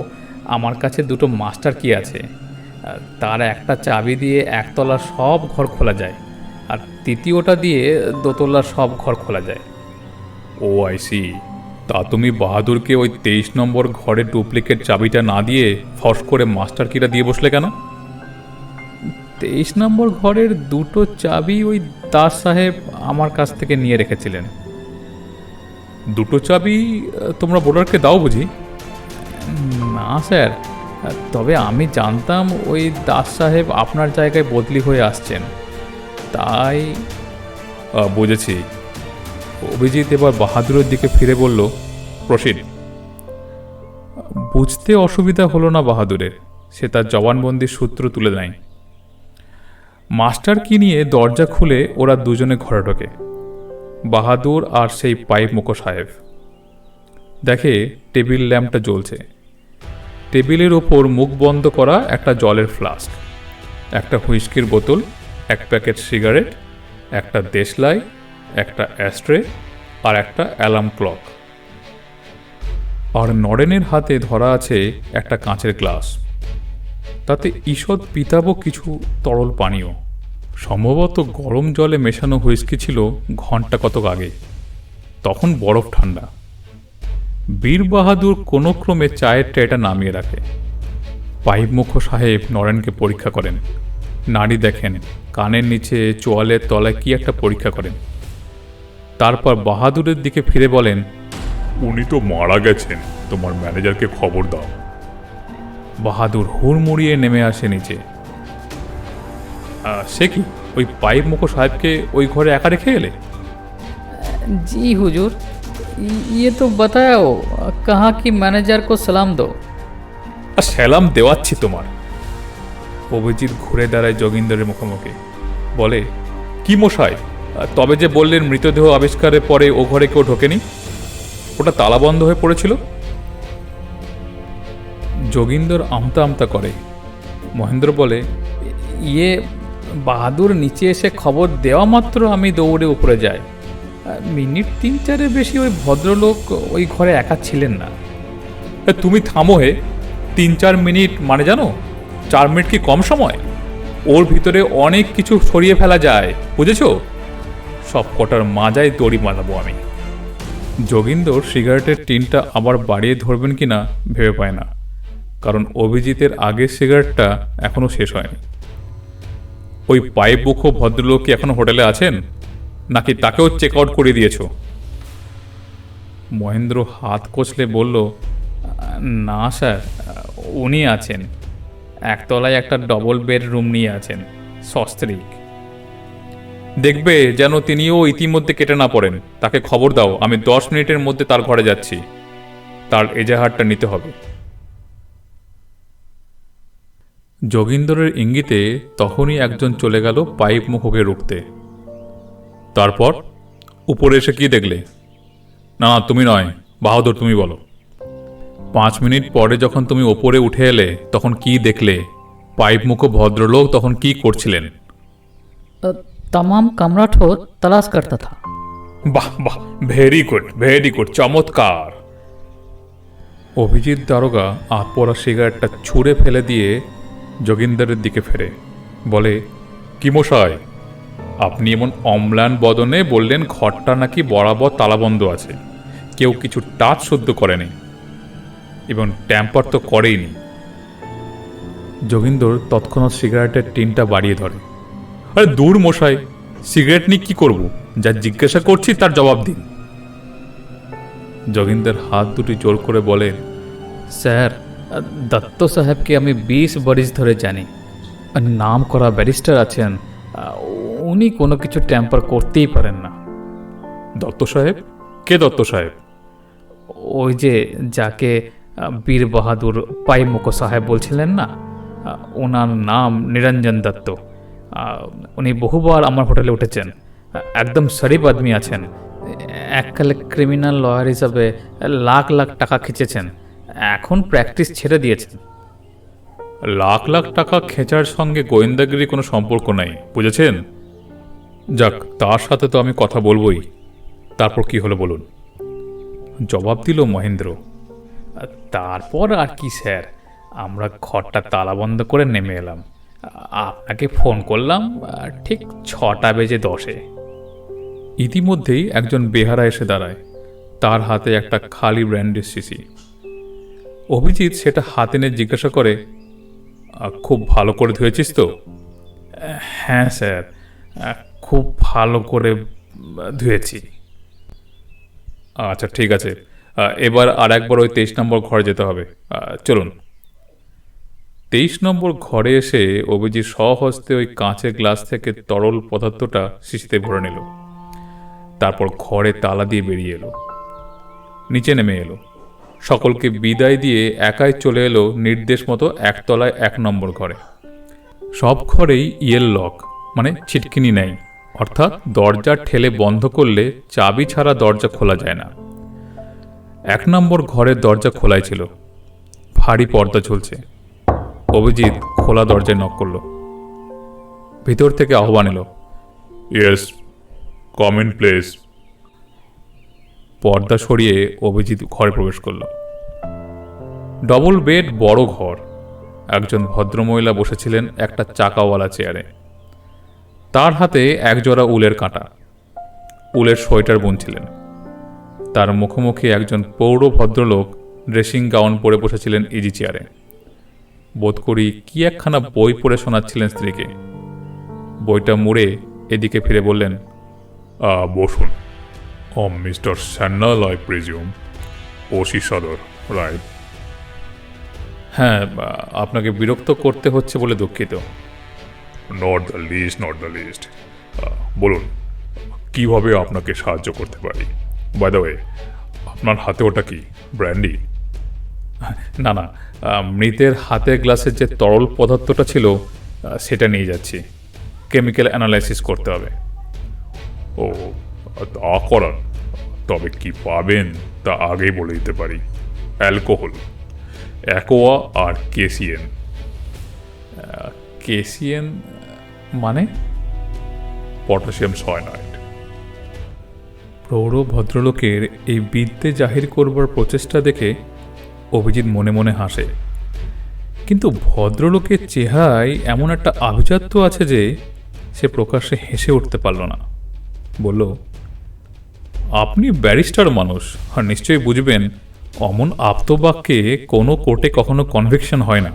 আমার কাছে দুটো মাস্টার কি আছে। তার একটা চাবি দিয়ে একতলার সব ঘর খোলা যায়, আর তৃতীয়টা দিয়ে দোতলার সব ঘর খোলা যায়। ও আইসি, তা তুমি বাহাদুরকে ওই 23 নম্বর ঘরের ডুপ্লিকেট চাবিটা না দিয়ে ফস করে মাস্টার কিটা দিয়ে বসলে কেন? 23 নম্বর ঘরের দুটো চাবি ওই দাস সাহেব আমার কাছ থেকে নিয়ে রেখেছিলেন। দুটো চাবি তোমরা বোর্ডারকে দাও বুঝি? না স্যার, তবে আমি জানতাম ওই দাস সাহেব আপনার জায়গায় বদলি হয়ে আসছেন, তাই। বুঝেছি। অভিজিৎ এবার বাহাদুরের দিকে ফিরে বলল, প্রসিড। বুঝতে অসুবিধা হলো না বাহাদুরের। সে তার জবানবন্দির সূত্র তুলে নেয়। মাস্টার কি নিয়ে দরজা খুলে ওরা দুজনে ঘরে ঢোকে, বাহাদুর আর সেই পাইপ মুখো সাহেব। দেখে টেবিল ল্যাম্পটা জ্বলছে। টেবিলের ওপর মুখ বন্ধ করা একটা জলের ফ্লাস্ক, একটা হুইস্কির বোতল, এক প্যাকেট সিগারেট, একটা দেশলাই, একটা অ্যাস্ট্রে আর একটা অ্যালার্ম ক্লক। আর নরেনের হাতে ধরা আছে একটা কাঁচের গ্লাস, তাতে ঈষৎ পিতাব কিছু তরল পানীয়। সম্ভবত গরম জলে মেশানো হুইস্কি ছিল ঘন্টা কতক আগে, তখন বরফ ঠান্ডা। বীর বাহাদুর কোনো ক্রমে চায়ের ট্রেটা নামিয়ে রাখে। পাইপ মুখো সাহেব নরেনকে পরীক্ষা করেন, নাড়ি দেখেন, কানের নিচে চোয়ালের তলায় কি একটা পরীক্ষা করেন। তারপর বাহাদুরের দিকে ফিরে বলেন, উনি তো মারা গেছেন, তোমার ম্যানেজারকে খবর দাও। বাহাদুর হুড়মুড়িয়ে নেমে আসে নিচে। সে কি, ওই পাইপ মুখো সাহেবকে ওই ঘরে একা রেখে এলে? जी हुजूर, ये तो बताओ कहा कि मैनेजर को सलाम दो। সালাম দেওয়াচ্ছি তোমার। অভিজিৎ ঘুরে দাঁড়ায় যোগিন্দরের মুখোমুখি, বলে, কি মশাই, তবে যে বললেন মৃতদেহ আবিষ্কারের পরে ও ঘরে কেউ ঢোকেনি, ওটা তালা বন্ধ হয়ে পড়েছিল। যোগিন্দর আমতা আমতা করে। মহেন্দ্র বলে, ইয়ে, বাহাদুর নিচে এসে খবর দেওয়া মাত্র আমি দৌড়ে উপরে যাই। মিনিট 3-4 বেশি ওই ভদ্রলোক ওই ঘরে একা ছিলেন না। তুমি থামো হে, 3-4 মিনিট মানে জানো, 4 মিনিট কি কম সময়? ওর ভিতরে অনেক কিছু সরিয়ে ফেলা যায়, বুঝেছ? সব কটার মাজায় দড়ি বাঁধাবো আমি। যোগিন্দর সিগারেটের টিনটা আবার বাড়িয়ে ধরবেন কিনা ভেবে পায় না, কারণ অভিজিতের আগের সিগারেটটা এখনো শেষ হয়নি। ওই পাইপ বুকো ভদ্রলোক কি এখনো হোটেলে আছেন, নাকি তাকেও চেক আউট করে দিয়েছ? মহেন্দ্র হাত কচলে বলল, না স্যার, উনি আছেন। একতলায় একটা ডবল বেড রুম নিয়ে আছেন, সস্ত্রীক। দেখবে যেন তিনিও ইতিমধ্যে কেটে না পড়েন। তাকে খবর দাও, আমি 10 মিনিটের মধ্যে তার ঘরে যাচ্ছি। তার এজাহারটা নিতে হবে। যোগীন্দরের ইঙ্গিতে তখনই একজন চলে গেল পাইপ মুখকে রুখতে। তারপর উপরে এসে কি দেখলে? না না, তুমি নয়, বাহাদুর, তুমি বলো। 5 মিনিট পরে যখন তুমি ওপরে উঠে এলে তখন কি দেখলে? পাইপ মুখ ভদ্রলোক তখন কি করছিলেন? तमाम कमरा ठो तलाश करता था। বাহ বাহ, ভেরি গুড, চমৎকার। অভিজিৎ দারোগা আপরা সিগারেটটা ছুঁড়ে ফেলে দিয়ে যোগীন্দরের দিকে ফেরে বলে, কি মশাই, আপনি এমন অম্লান বদনে বললেন ঘরটা নাকি বরাবর তালাবন্ধ আছে, কেউ কিছু টাচ শুদ্ধ করেনি এবং ট্যাম্পার তো করেইনি। যোগীন্দর তৎক্ষণাৎ সিগারেটের টিনটা বাড়িয়ে ধরে। আরে দূর মশাই, সিগারেট নিয়ে কি করব? যা জিজ্ঞাসা করছি তার জবাব দিন। যোগীন্দর হাত দুটি জোর করে বলে, স্যার, দত্ত সাহেবকে আমি 20 বছর ধরে জানি। নাম করা ব্যারিস্টার আছেন, উনি কোনো কিছু ট্যাম্পার করতেই পারেন না। দত্ত সাহেব? কে দত্ত সাহেব? ওই যে যাকে বীর বাহাদুর পাইমুখো সাহেব বলছিলেন না, ওনার নাম নিরঞ্জন দত্ত। উনি বহুবার আমার হোটেলে উঠেছেন, একদম শরীফ আদমি আছেন। এককালে ক্রিমিনাল লয়ার হিসাবে লাখ লাখ টাকা খিচেছেন, এখন প্র্যাকটিস ছেড়ে দিয়েছেন। লাখ লাখ টাকা খেঁচার সঙ্গে গোয়েন্দাগিরি কোনো সম্পর্ক নাই, বুঝেছেন? যাক, তার সাথে তো আমি কথা বলবই। তারপর কি হলো বলুন, জবাব দিল মহেন্দ্র। তারপর আর কি স্যার, আমরা ঘরটা তালাবন্ধ করে নেমে এলাম। আপনাকে ফোন করলাম ঠিক 6:10। ইতিমধ্যেই একজন বেহারা এসে দাঁড়ায়, তার হাতে একটা খালি ব্র্যান্ডের শিশি। অভিজিৎ সেটা হাতে নিয়ে জিজ্ঞাসা করে, খুব ভালো করে ধুয়েছিস তো? হ্যাঁ স্যার, খুব ভালো করে ধুয়েছি। আচ্ছা ঠিক আছে, এবার আর একবার ওই 23 নম্বর ঘরে যেতে হবে, চলুন। 23 নম্বর ঘরে এসে অভিজিৎ স্বহস্তে ওই কাঁচের গ্লাস থেকে তরল পদার্থটা শিশিতে ভরে নিল। তারপর ঘরে তালা দিয়ে বেরিয়ে এলো, নিচে নেমে এলো, সকলকে বিদায় দিয়ে একাই চলে এলো নির্দেশ মতো একতলায় 1 নম্বর ঘরে। সব ঘরেই ইয়েল লক, মানে ছিটকিনি নেই, অর্থাৎ দরজা ঠেলে বন্ধ করলে চাবি ছাড়া দরজা খোলা যায় না। 1 নম্বর ঘরের দরজা খোলাই ছিল, ভারী পর্দা ঝুলছে। অভিজিৎ খোলা দরজায় নক করল। ভিতর থেকে আহ্বান এলো, ইয়েস, কম ইন প্লেস। পর্দা সরিয়ে অভিজিৎ ঘরে প্রবেশ করল। ডবল বেড, বড় ঘর। একজন ভদ্রমহিলা বসেছিলেন একটা চাকাওয়ালা চেয়ারে, তার হাতে একজোড়া উলের কাঁটা, উলের সোয়েটার বুনছিলেন। তার মুখোমুখি একজন পৌর ভদ্রলোক ড্রেসিং গাউন পরে বসেছিলেন ইজি চেয়ারে। বোধ করি কি একখানা বই পড়ে শোনাচ্ছিলেন স্ত্রীকে। বইটা মুড়ে এদিকে ফিরে বললেন, বসুন। Mister Sanyal, I presume, OC Sadar, right? হ্যাঁ, আপনাকে বিরক্ত করতে হচ্ছে বলে দুঃখিত। Not the least. বলুন, কিভাবে আপনাকে সাহায্য করতে পারি? বাই দ্য ওয়ে, আপনার হাতে ওটা কি, ব্র্যান্ডি? না না, মৃতের হাতের গ্লাসের যে তরল পদার্থটা ছিল সেটা নিয়ে যাচ্ছি, কেমিক্যাল অ্যানালাইসিস করতে হবে। ও, তা করার? তবে কি পাবেন তা আগেই বলে দিতে পারি। অ্যালকোহল, অ্যাকোয়া আর কেসিএন। কেসিএন মানে? Potassium cyanide. প্রৌঢ় ভদ্রলোকের এই বিদ্যে জাহির করবার প্রচেষ্টা দেখে অভিজিৎ মনে মনে হাসে, কিন্তু ভদ্রলোকের চেহারায় এমন একটা আভিজাত্য আছে যে সে প্রকাশ্যে হেসে উঠতে পারল না। বলল, আপনি ব্যারিস্টার মানুষ, আর নিশ্চয়ই বুঝবেন অমন আপ্তবাক্যে কোনো কোর্টে কখনো কনভিকশন হয় না।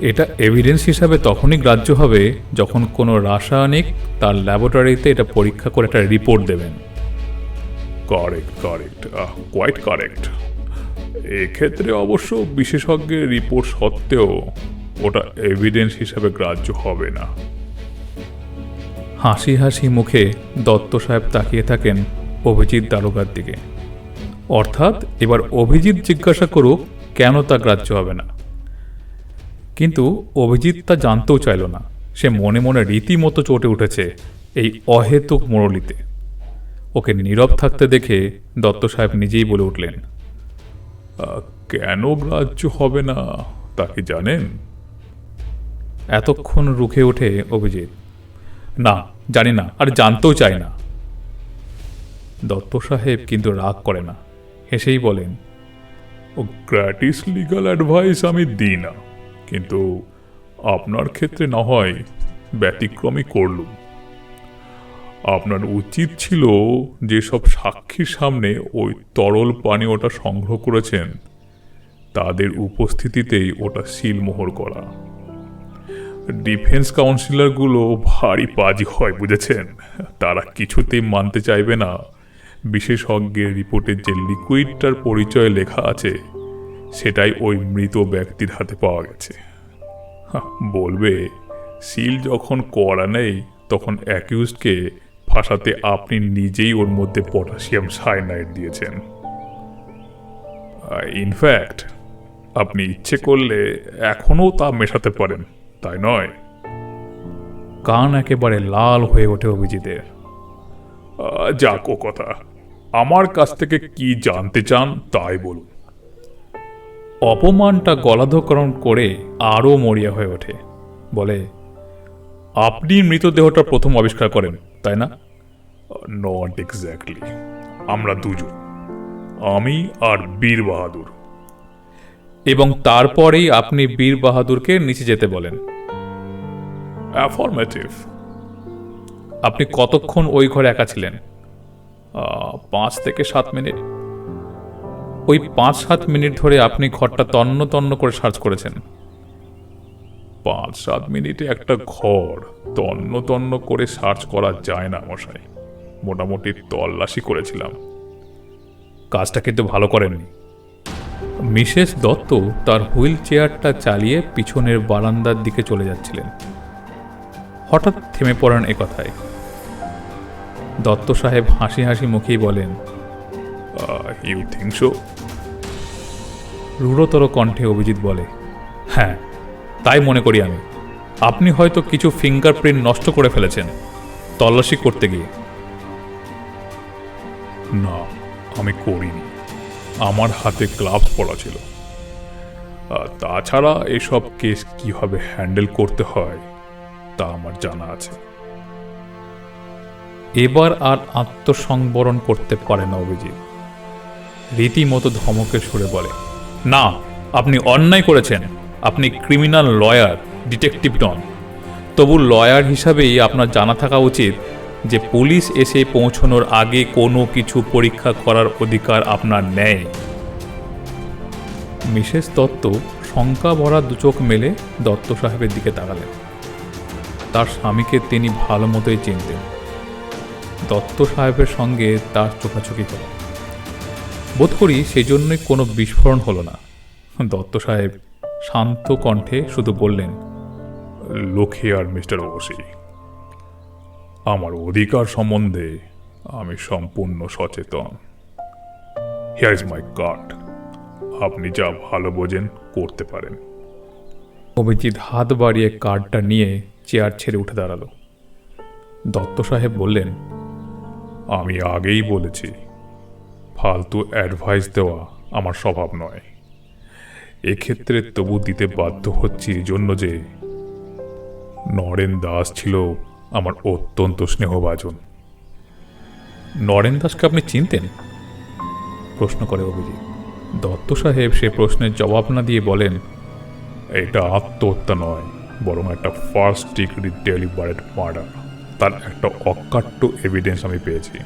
এটা এভিডেন্স হিসাবে তখনই গ্রাহ্য হবে যখন কোনো রাসায়নিক তার ল্যাবরেটরিতে এটা পরীক্ষা করে একটা রিপোর্ট দেবেন। Correct, quite correct. এক্ষেত্রে অবশ্য বিশেষজ্ঞের রিপোর্ট সত্ত্বেও ওটা এভিডেন্স হিসাবে গ্রাহ্য হবে না। হাসি হাসি মুখে দত্ত সাহেব তাকিয়ে থাকেন অভিজিৎ দারোগার দিকে। অর্থাৎ এবার অভিজিৎ জিজ্ঞাসা করুক কেন তা গ্রাহ্য হবে না। কিন্তু অভিজিৎ তা জানতেও চাইল না। সে মনে মনে রীতিমতো চটে উঠেছে এই অহেতুক মুরলিতে। ওকে নীরব থাকতে দেখে দত্ত সাহেব নিজেই বলে উঠলেন, কেন গ্রাহ্য হবে না তা কি জানেন? এতক্ষণ রুখে ওঠে অভিজিৎ। না, জানি না, আর জানতেও চাই না। দত্ত সাহেব কিন্তু রাগ করে না, হেসেই বলেন, ও গ্র্যাটিস লিগাল অ্যাডভাইস আমি দিই না, কিন্তু আপনার ক্ষেত্রে না হয় ব্যতিক্রমই করলুম। আপনার উচিত ছিল যেসব সাক্ষীর সামনে ওই তরল পানীয়টা সংগ্রহ করেছেন তাদের উপস্থিতিতেই ওটা সিলমোহর করা। ডিফেন্স কাউন্সিলরগুলো ভারী পাজি হয় বুঝেছেন। তারা কিছুতেই মানতে চাইবে না বিশেষজ্ঞের রিপোর্টের যে লিকুইডটার পরিচয় লেখা আছে সেটাই ওই মৃত ব্যক্তির হাতে পাওয়া গেছে। বলবে সিল যখন করা নেই তখন অ্যাকিউজডকে ফাঁসাতে আপনি নিজেই ওর মধ্যে পটাশিয়াম সায়ানাইড দিয়েছেন। ইনফ্যাক্ট আপনি ইচ্ছে করলে এখনও তা মেশাতে পারেন, তাই নয়? কান একেবারে লাল হয়ে ওঠে অভিজিতের। যাক ও কথা, আমার কাছ থেকে কি জানতে চান তাই বলুন। অপমানটা গলাধকরণ করে আরও মরিয়া হয়ে ওঠে। বলে, আপনি মৃতদেহটা প্রথম আবিষ্কার করেন, তাই না? নট এক্স্যাক্টলি, আমরা দুজন, আমি আর বীর বাহাদুর। এবং তারপরেই আপনি বীর বাহাদুরকে নিচে যেতে বলেন। অ্যাফরমেটিভ। আপনি কতক্ষণ ওই ঘরে একা ছিলেন? 5 থেকে 7 মিনিট। ওই 5-7 মিনিট ধরে আপনি ঘরটা তন্ন তন্ন করে সার্চ করেছেন? 5-7 মিনিটে একটা ঘর তন্ন তন্ন করে সার্চ করা যায় না মশাই। মোটামুটি তল্লাশি করেছিলাম। কাজটা কিন্তু ভালো করেননি। মিসেস দত্ত তার হুইল চেয়ারটা চালিয়ে পিছনের বারান্দার দিকে চলে যাচ্ছিলেন। হঠাৎ থেমে পড়েন এ কথায়। দত্ত সাহেব হাসি হাসি মুখেই বলেন, ইউ থিঙ্ক সো? রূঢ়তর কণ্ঠে অভিজিৎ বলে, হ্যাঁ, তাই মনে করি আমি। আপনি হয়তো কিছু ফিঙ্গারপ্রিন্ট নষ্ট করে ফেলেছেন তল্লাশি করতে গিয়ে। না, আমি করিনি। আমার হাতে গ্লাভস পরা ছিল। তাছাড়া এসব কেস কিভাবে হ্যান্ডেল করতে হয় তা আমার জানা আছে। এবার আর আত্মসংবরণ করতে পারে না অভিজিৎ। রীতিমতো ধমকের সুরে বলে, না, আপনি অন্যায় করেছেন। আপনি ক্রিমিনাল লয়ার, ডিটেকটিভ নন। তবু লয়ার হিসাবেই আপনার জানা থাকা উচিত যে পুলিশ এসে পৌঁছানোর আগে কোনো কিছু পরীক্ষা করার অধিকার আপনার নেই। মিসেস দত্ত শঙ্কা ভরা দুচোখ মেলে দত্ত সাহেবের দিকে তাকালেন। তার স্বামীকে তিনি ভালো মতোই চিনতেন। দত্ত সাহেবের সঙ্গে তার চোখাচোখি হল। বোধ করি সেই জন্যই কোনো বিস্ফোরণ হলো না। দত্ত সাহেব শান্ত কণ্ঠে শুধু বললেন, লুক হিয়ার মিস্টার ওসি, আমার অধিকার সম্বন্ধে আমি সম্পূর্ণ সচেতন। Here is my card. আপনি যা ভালো বোঝেন করতে পারেন। অভিজিৎ হাত বাড়িয়ে কার্ডটা নিয়ে চেয়ার ছেড়ে উঠে দাঁড়ালো। দত্ত সাহেব বললেন, আমি আগেই বলেছি, ফালতু অ্যাডভাইস দেওয়া আমার স্বভাব নয়। এক্ষেত্রে তবু দিতে বাধ্য হচ্ছি এজন্য যে নরেন দাস ছিল আমার অত্যন্ত স্নেহভাজন। নরেন দাসকে আপনি চিনতেন? প্রশ্ন করে অভিজিৎ। দত্ত সাহেব সে প্রশ্নের জবাব না দিয়ে বলেন, এটা আত্মহত্যা নয়, বরং একটা ফার্স্ট ডিগ্রি ডেলিবারেট মার্ডার। তার একটা অকাট্য এভিডেন্স আমি পেয়েছি।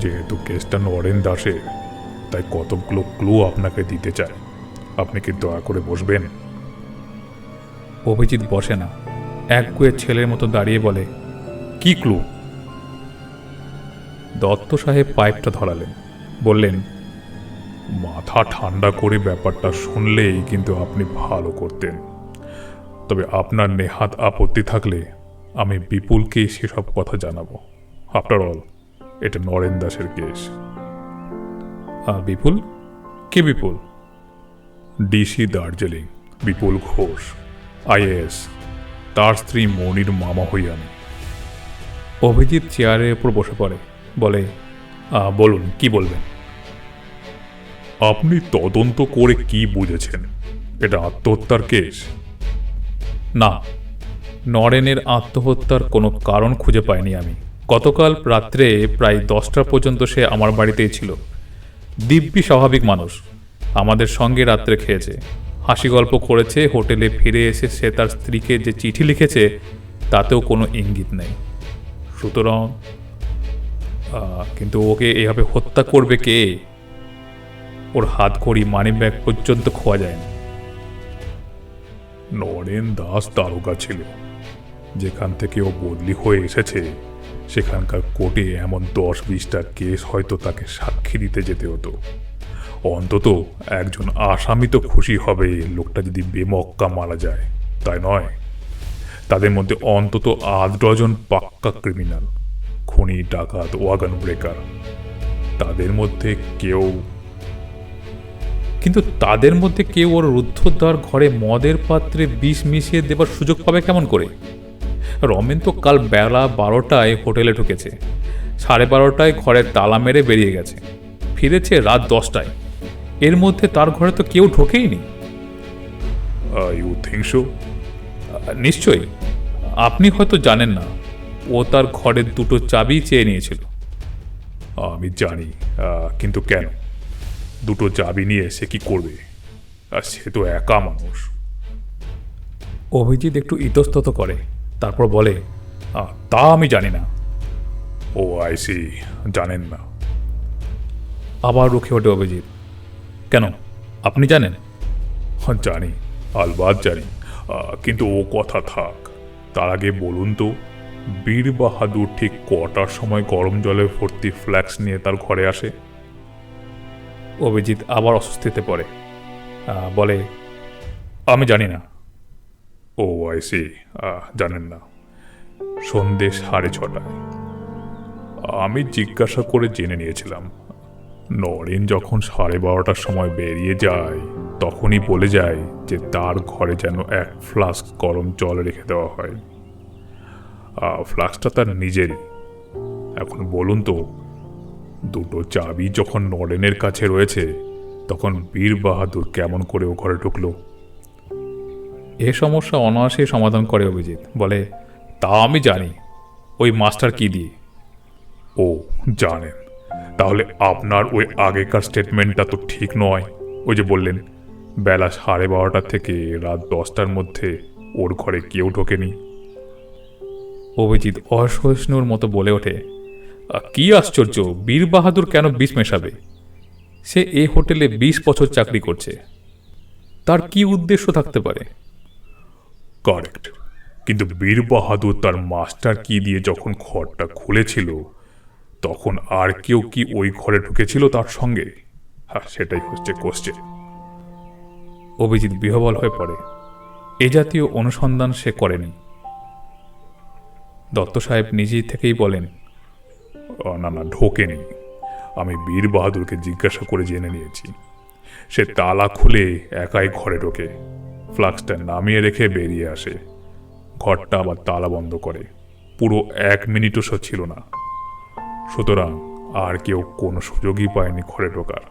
যেহেতু কেসটা নরেন দাসের, তাই কতগুলো ক্লু আপনাকে দিতে চাই। আপনি কি দয়া করে বসবেন? অভিজিৎ বসে না, একগুয়ে ছেলের মতো দাঁড়িয়ে বলে, কি ক্লু? দত্ত সাহেব পাইপটা ধরালেন, বললেন, মাথা ঠান্ডা করে ব্যাপারটা শুনলেই কিন্তু আপনি ভালো করতেন। তবে আপনার নেহাত আপত্তি থাকলে আমি বিপুলকে সেসব কথা জানাবো। আফটার অল এটা নরেন দাসের কেস। বিপুল? কে বিপুল? ডিসি দার্জিলিং বিপুল ঘোষ, আইএএস। তার স্ত্রী মনির মামা হই আমি। অভিজিৎ চেয়ারের উপর বসে পড়ে, বলে, বলুন, কি বলবেন? আপনি তদন্ত করে কি বুঝেছেন? এটা আত্মহত্যার কেস? না, নরেনের আত্মহত্যার কোনো কারণ খুঁজে পাইনি আমি। গতকাল রাত্রে প্রায় 10টা পর্যন্ত সে আমার বাড়িতেই ছিল। দিব্যি স্বাভাবিক মানুষ, আমাদের সঙ্গে রাত্রে খেয়েছে, হাসি গল্প করেছে। হোটেলে ফিরে এসে সে তার স্ত্রীকে যে চিঠি লিখেছে তাতেও কোনো ইঙ্গিত নেই। সুতরাং কিন্তু ওকে এভাবে হত্যা করবে কে? ওর হাত ঘড়ি, মানি ব্যাগ পর্যন্ত খোয়া যায়নি। নরেন দাস দারোগা ছিল। যেখান থেকে ও বদলি হয়ে এসেছে সেখানকার কোর্টে এমন 10-20টা কেস হয়তো তাকে সাক্ষী দিতে যেতে হতো। অন্তত একজন আসামি তো খুশি হবে লোকটা যদি বেমক্কা মারা যায়, তাই নয়? তাদের মধ্যে অন্তত 8 ডজন পাক্কা ক্রিমিনাল, খুনি, ডাকাত, ওয়াগন ব্রেকার। তাদের মধ্যে কেউ ওর রুদ্ধদ্বার ঘরে মদের পাত্রে বিষ মিশিয়ে দেবার সুযোগ পাবে কেমন করে? রমেন তো কাল বেলা 12টায় হোটেলে ঢুকেছে, 12:30টায় ঘরে তালা মেরে বেরিয়ে গেছে, ফিরেছে রাত 10টায়। এর মধ্যে তার ঘরে তো কেউ ঢোকেইনি। You think so? নিশ্চয়ই। আপনি হয়তো জানেন না, ও তার ঘরের 2টো চাবি চেয়ে নিয়েছিল। আমি জানি, কিন্তু কেন? 2টো চাবি নিয়ে সে কি করবে? সে তো একা মানুষ। অভিজিৎ একটু ইতস্তত করে, তারপর বলে, তা আমি জানি না। ও আইসি, জানেন না? আবার রুখে ওঠে অভিজিৎ। কেন, আপনি জানেন? জানি, আলবাত জানি, কিন্তু ও কথা থাক। তার আগে বলুন তো, বীর বাহাদুর ঠিক কটার সময় গরম জলে ভর্তি ফ্ল্যাক্স নিয়ে তার ঘরে আসে? অভিজিৎ আবার অস্বস্তিতে পড়ে, বলে, আমি জানি না। ও আইসি, জানেন না? সন্ধে 6:30টায়। আমি জিজ্ঞাসা করে জেনে নিয়েছিলাম। নরেন যখন 12:30টার সময় বেরিয়ে যায় তখনই বলে যায় যে তার ঘরে যেন 1 ফ্লাস্ক গরম জল রেখে দেওয়া হয়। ফ্লাস্কটা তার নিজেরই। এখন বলুন তো, 2টো চাবি যখন নরেনের কাছে রয়েছে তখন বীর বাহাদুর কেমন করে ও ঘরে ঢুকলো? এ সমস্যা অনায়াসেই সমাধান করে অভিজিৎ, বলে, তা আমি জানি, ওই মাস্টার কি দিয়ে। ও জানেন? তাহলে আপনার ওই আগেকার স্টেটমেন্টটা তো ঠিক নয়। ওই যে বললেন বেলা 12:30 থেকে রাত 10টার মধ্যে ওর ঘরে কেউ ঢোকেনি। অভিজিৎ অসহিষ্ণুর মতো বলে ওঠে, কি আশ্চর্য, বীর বাহাদুর কেন বিষ মেশাবে? সে এই হোটেলে 20 বছর চাকরি করছে, তার কি উদ্দেশ্য থাকতে পারে? কারেক্ট, কিন্তু বীর বাহাদুর তার মাস্টার কি দিয়ে যখন ঘরটা খুলেছিল তখন আর কেউ কি ওই ঘরে ঢুকেছিল তার সঙ্গে? হ্যাঁ, সেটাই হচ্ছে কোশ্চেন। অভিজিৎ বিহ্বল হয়ে পড়ে। এ জাতীয় অনুসন্ধান সে করেনি। দত্ত সাহেব নিজেই থেকেই বলেন, না, ঢোকেনি। আমি বীর বাহাদুরকে জিজ্ঞাসা করে জেনে নিয়েছি। সে তালা খুলে একাই ঘরে ঢোকে, ফ্লাক্সটা নামিয়ে রেখে বেরিয়ে আসে, ঘরটা আবার তালা বন্ধ করে। পুরো 1 মিনিটও সে ছিল না। সুতরাং আর কেউ কোনো সুযোগই পায়নি ঘরে ঢোকার।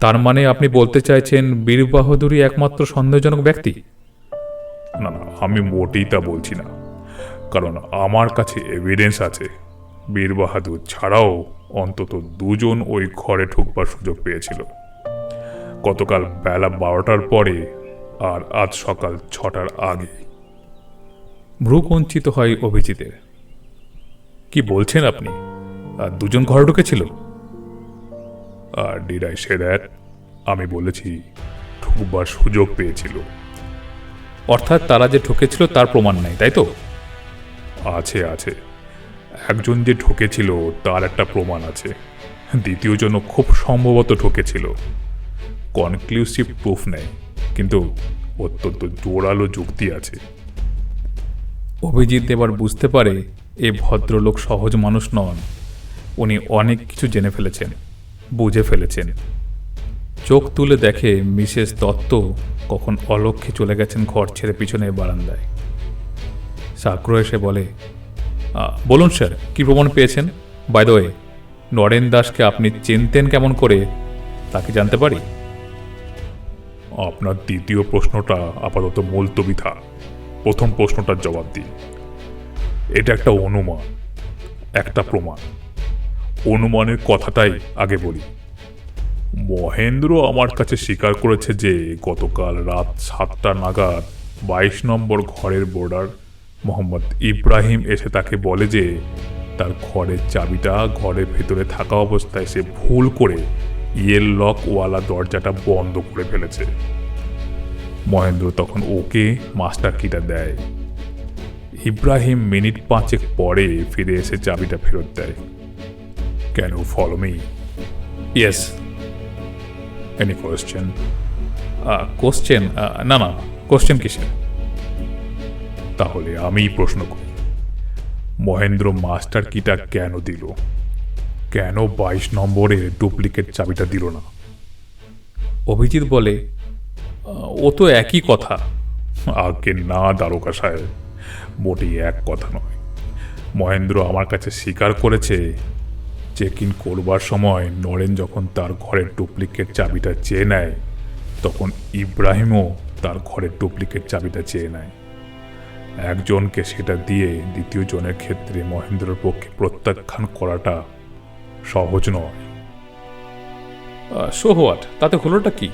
তার মানে আপনি বলতে চাইছেন বীর বাহাদুরই একমাত্র সন্দেহজনক ব্যক্তি? না, আমি মোটেই তা বলছি না, কারণ আমার কাছে এভিডেন্স আছে বীর বাহাদুর ছাড়াও অন্তত 2 জন ওই ঘরে ঢুকবার সুযোগ পেয়েছিল, গতকাল বেলা 12টার পরে আর আজ সকাল 6টার আগে। ভ্রু কুঞ্চিত হয় অভিজিতের। কি বলছেন আপনি? আর 2 জন ঘরে ঢুকেছিল? আর ডিড আই সে দ্যাট? আমি বলেছি ঢুকবার সুযোগ পেয়েছিল। অর্থাৎ তারা যে ঢুকেছিল তার প্রমাণ নাই, তাই তো? আছে। একজন যে ঢুকেছিল তার একটা প্রমাণ আছে, দ্বিতীয় জন খুব সম্ভবত ঢুকেছিল। কনক্লুসিভ প্রুফ নেই, কিন্তু অত্যন্ত জোরালো যুক্তি আছে। অভিজিৎ এবার বুঝতে পারে এ ভদ্রলোক সহজ মানুষ নন। উনি অনেক কিছু জেনে ফেলেছেন, বুঝে ফেলেছেন। চোখ তুলে দেখে মিসেস দত্ত কখন অলক্ষ্যে চলে গেছেন ঘর ছেড়ে পিছনের বারান্দায়। সাগ্রহ এসে বলে, বলুন স্যার, কী প্রমাণ পেয়েছেন? বাই দ্য ওয়ে, নরেন দাসকে আপনি চিনতেন কেমন করে, তা কি জানতে পারি? আপনার দ্বিতীয় প্রশ্নটা আপাতত মুলতবি থাক। প্রথম প্রশ্নটার জবাব দিন। এটা একটা অনুমান, একটা প্রমাণ। অনুমানের কথাটাই আগে বলি। মহেন্দ্র আমার কাছে স্বীকার করেছে যে গতকাল রাত 7টা নাগাদ 22 নম্বর ঘরের বোর্ডার মোহাম্মদ ইব্রাহিম এসে তাকে বলে যে তার ঘরের চাবিটা ঘরের ভেতরে থাকা অবস্থায় সে ভুল করে ইয়ের লকওয়ালা দরজাটা বন্ধ করে ফেলেছে। মহেন্দ্র তখন ওকে মাস্টার কিটা দেয়। ইব্রাহিম মিনিট 5 পরে ফিরে এসে চাবিটা ফেরত দেয়। Can you follow me? Yes. Any question? Question? না, কোশ্চেন কিসের? তাহলে আমি প্রশ্ন করি, মহেন্দ্র মাস্টার কিটা কেন দিল? কেন 22 নম্বরের ডুপ্লিকেট চাবিটা দিল না? অভিজিৎ বলে, ও তো একই কথা। আগে না দারোগা সাহেব, মোটেই এক কথা নয়। মহেন্দ্র আমার কাছে স্বীকার করেছে চেক ইন করবার সময় নরেন যখন তার ঘরের ডুপ্লিকেট চাবিটা চেয়ে নেয়, তখন ইব্রাহিমও তার ঘরের ডুপ্লিকেট চাবিটা চেয়ে নেয়। একজনকে সেটা দিয়ে দ্বিতীয় জনের ক্ষেত্রে মহেন্দ্রের পক্ষে প্রত্যাখ্যান করাটা সহজ নয়। সো হোয়াট, তাতে হলোটা কি?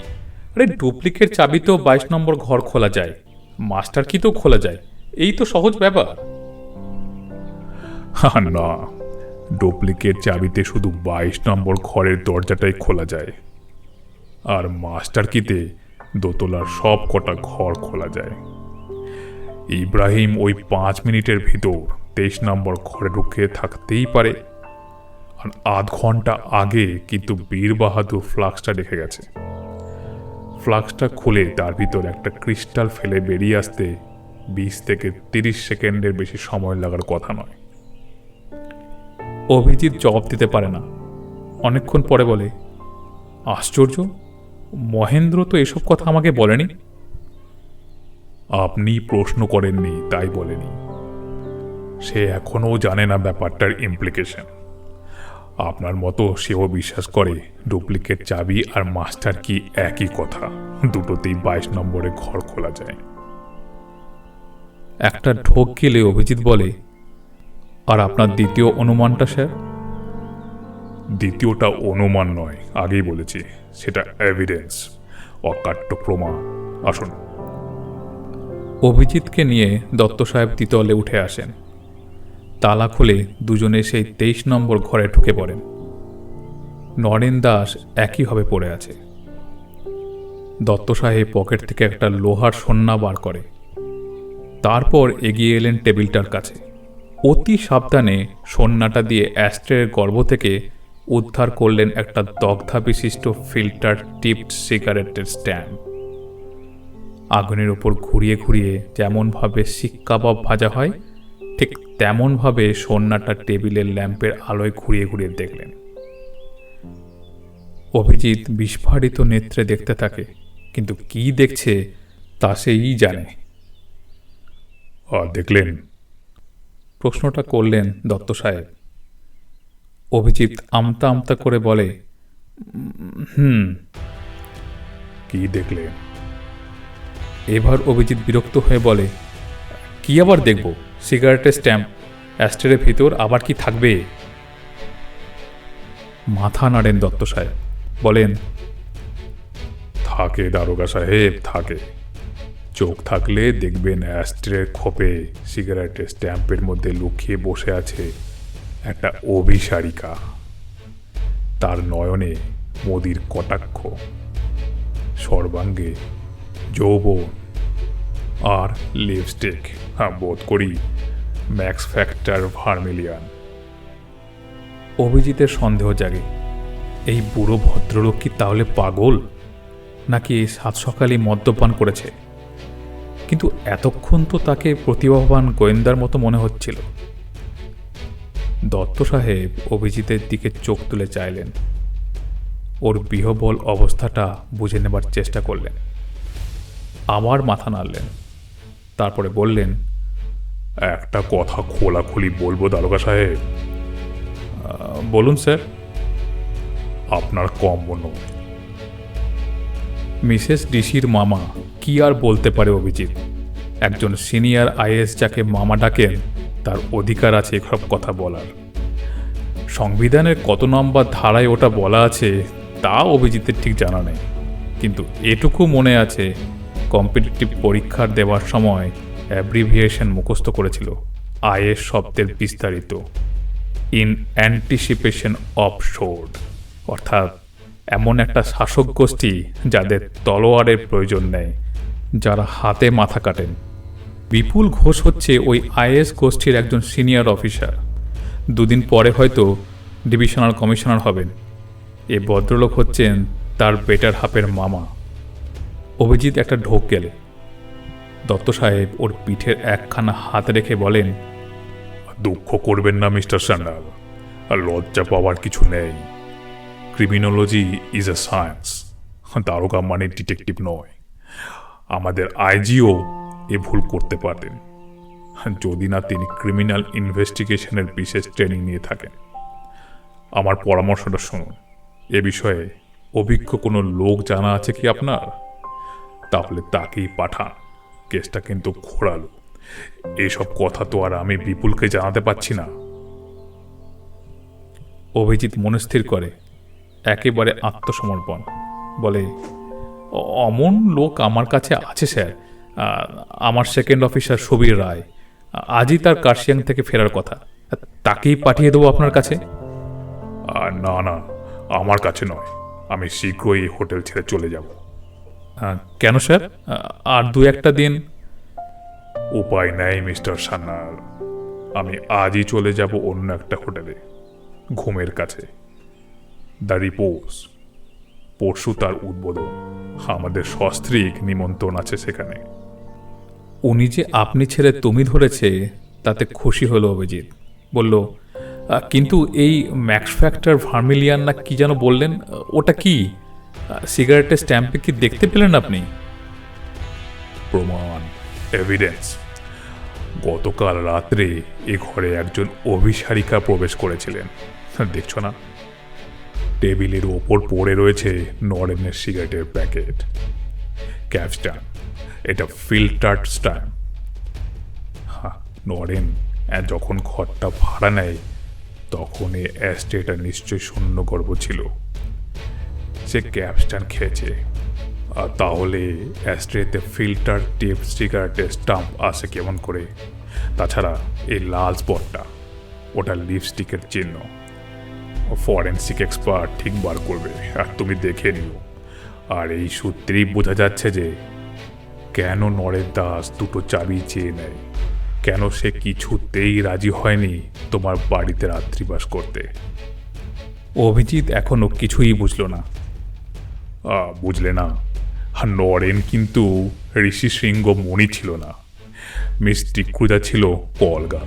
আরে ডুপ্লিকেট চাবি তো 22 নম্বর ঘর খোলা যায়, মাস্টার কি তো খোলা যায়, এই তো সহজ ব্যাপার। না, ডুপ্লিকেট চাবিতে শুধু 22 নম্বর ঘরের দরজাটাই খোলা যায়, আর মাস্টার কিতে দোতলার সব কটা ঘর খোলা যায়। ইব্রাহিম ওই 5 মিনিটের ভিতর 23 নম্বর ঘরে ঢুকে থাকতেই পারে, আর আধ ঘন্টা আগে কিন্তু বীর বাহাদুর ফ্লাক্সটা রেখে গেছে। ফ্লাক্সটা খুলে তার ভিতর একটা ক্রিস্টাল ফেলে বেরিয়ে আসতে 20 থেকে 30 সেকেন্ডের বেশি সময় লাগার কথা নয়। অভিজিৎ জবাব দিতে পারে না। অনেকক্ষণ পরে বলে, আশ্চর্য, মহেন্দ্র তো এসব কথা আমাকে বলেনি। আপনি প্রশ্ন করেননি তাই বলেনি। সে এখনও জানে না ব্যাপারটার ইমপ্লিকেশন। আপনার মতো সেও বিশ্বাস করে ডুপ্লিকেট চাবি আর মাস্টার কি একই কথা, দুটোতেই 22 নম্বরে ঘর খোলা যায়। একটা ঢোক গেলে অভিজিৎ বলে, আর আপনার দ্বিতীয় অনুমানটা স্যার? দ্বিতীয়টা অনুমান নয়, আগেই বলেছি, সেটা এভিডেন্স, অকাট্য প্রমাণ। আসুন। অভিজিৎকে নিয়ে দত্ত সাহেব দ্বিতলে উঠে আসেন। তালা খুলে দুজনে সেই 23 নম্বর ঘরে ঢুকে পড়েন। নরেন দাস একইভাবে পড়ে আছে। দত্ত সাহেব পকেট থেকে একটা লোহার সন্না বার করে, তারপর এগিয়ে এলেন টেবিলটার কাছে। অতি সাবধানে সন্নাটা দিয়ে অ্যাস্ট্রের গর্ভ থেকে উদ্ধার করলেন একটা দগ্ধা বিশিষ্ট ফিল্টার টিপড সিগারেটের স্ট্যাম্প। আগুনের উপর ঘুরিয়ে ঘুরিয়ে যেমনভাবে শিক কাবাব ভাজা হয়, ঠিক তেমনভাবে সন্নাটা টেবিলের ল্যাম্পের আলোয় ঘুরিয়ে ঘুরিয়ে দেখলেন। অভিজিৎ বিস্ফারিত নেত্রে দেখতে থাকে, কিন্তু কি দেখছে তা সেই জানে। দেখলেন? প্রশ্নটা করলেন দত্ত সাহেব। অভিজিৎ আমতা আমতা করে বলে, কি দেখলেন? এবার অভিজিৎ বিরক্ত হয়ে বলে, কি আবার দেখব? সিগারেটের স্ট্যাম্প, অ্যাস্ট্রের ভিতর আবার কি থাকবে? মাথা নাড়েন দত্ত সাহেব, বলেন, থাকে দারোগা সাহেব, থাকে। চোখ থাকলে দেখবেন অ্যাস্ট্রের খোপে সিগারেটের স্ট্যাম্পের মধ্যে লুকিয়ে বসে আছে একটা অভিসারিকা। তার নয়নে মোদির কটাক্ষ, সর্বাঙ্গে যৌবন আর লিপস্টিক, বোধ করি ম্যাক্স ফ্যাক্টর ভার্মিলিয়ান। অভিজিতের সন্দেহ জাগে, এই বুড়ো ভদ্রলোক কি তাহলে পাগল, নাকি এই সাত সকালই মদ্যপান করেছে? কিন্তু এতক্ষণ তো তাকে প্রতিভাবান গোয়েন্দার মতো মনে হচ্ছিল। দত্ত সাহেব অভিজিতের দিকে চোখ তুলে চাইলেন, ওর বিহবল অবস্থাটা বুঝে নেবার চেষ্টা করলেন। আবার মাথা নাড়লেন, তারপরে বললেন, একটা কথা খোলাখুলি বলবো দারোগা সাহেব। বলুন স্যার। আপনার কম মনো। মিসেস ডিসির মামা কি আর বলতে পারে অভিজিৎ? একজন সিনিয়র আইএস যাকে মামা ডাকেন তার অধিকার আছে এসব কথা বলার। সংবিধানের কত নম্বর ধারায় ওটা বলা আছে তা অভিজিতের ঠিক জানা নেই, কিন্তু এটুকু মনে আছে কম্পিটিটিভ পরীক্ষার দেওয়ার সময় অ্যাব্রিভিয়েশন মুখস্থ করেছিল আইএস শব্দের বিস্তারিত, ইন অ্যান্টিসিপেশন অফ শোড, অর্থাৎ এমন একটা শাসক গোষ্ঠী যাদের তলোয়ারের প্রয়োজন নেই, যারা হাতে মাথা কাটেন। বিপুল ঘোষ হচ্ছে ওই আইএস গোষ্ঠীর একজন সিনিয়র অফিসার, দুদিন পরে হয়তো ডিভিশনাল কমিশনার হবেন। এ ভদ্রলোক হচ্ছেন তার বেটার হাফের মামা। অভিজিৎ একটা ঢোক গেলে দত্ত সাহেব ওর পিঠের একখানা হাত রেখে বলেন, দুঃখ করবেন না মিস্টার স্যান্ডাল, আর লজ্জা পাওয়ার কিছু নেই। ক্রিমিনোলজি ইজ এ সায়েন্স, দারোগা মানে ডিটেকটিভ নয়। আমাদের আইজিও এ ভুল করতে পারতেন যদি না তিনি ক্রিমিনাল ইনভেস্টিগেশনের বিশেষ ট্রেনিং নিয়ে থাকেন। আমার পরামর্শটা শুনুন, এ বিষয়ে অভিজ্ঞ কোনো লোক জানা আছে কি আপনার? তাহলে তাকেই পাঠান। কেসটা কিন্তু ঘোরালো। এইসব কথা তো আর আমি বিপুলকে জানাতে পারছি না। অভিজিৎ মনস্থির করে, একেবারে আত্মসমর্পণ, বলে, অমন লোক আমার কাছে আছে স্যার। আমার সেকেন্ড অফিসার সুবীর রায় আজই তার কার্শিয়াং থেকে ফেরার কথা, তাকেই পাঠিয়ে দেবো আপনার কাছে। না না, আমার কাছে নয়, আমি শীঘ্রই এই হোটেল ছেড়ে চলে যাব। কেন স্যার? আর দু একটা দিন? উপায় নেই মিস্টার সান্যাল, আমি আজই চলে যাব অন্য একটা হোটেলে, ঘুমের কাছে, দ্য রিপোজ। পরশু তার উদ্বোধন, আমাদের সস্ত্রীক নিমন্ত্রণ আছে সেখানে। উনি যে আপনি ছেড়ে তুমি ধরেছে তাতে খুশি হলো অভিজিৎ। বলল, কিন্তু এই ম্যাক্স ফ্যাক্টর ভার্মিলিয়ান না কি যেন বললেন, ওটা কি? সিগারেটের স্ট্যাম্পে কি দেখতে পেলেন আপনি? প্রমাণ, এভিডেন্স। গতকাল রাত্রে এ ঘরে একজন অভিসারিকা প্রবেশ করেছিলেন, দেখছো না? টেবিলের ওপর পড়ে রয়েছে নরেনের সিগারেটের প্যাকেট, ক্যাপস্টান, এটা ফিল্টার্ড স্ট্যাম্প। হ্যাঁ, নরেন যখন ঘরটা ভাড়া নেয় তখন এই অ্যাস্টেটা নিশ্চয়ই শূন্যগর্ভ ছিল। সে ক্যাপস্টান খেয়েছে, আর তাহলে অ্যাস্ট্রেতে ফিল্টার টিপ সিগারেটের স্টাম্প আসে কেমন করে? তাছাড়া এই লাল স্পটটা, ওটা লিপস্টিকের চিহ্ন। ফরেন্সিক এক্সপার্ট ঠিক বার করবে, আর তুমি দেখে নিও। আর এই সূত্রেই বোঝা যাচ্ছে যে কেন নরেন দাস দুটো চাবি চেয়ে নেয়, কেন সে কিছুতেই রাজি হয়নি তোমার বাড়িতে রাত্রিবাস করতে। অভিজিৎ এখনো কিছুই বুঝল না। বুঝলে না? আর নরেন কিন্তু ঋষি শৃঙ্গ মণি ছিল না, মিস টিক্রুজা ছিল কলগা।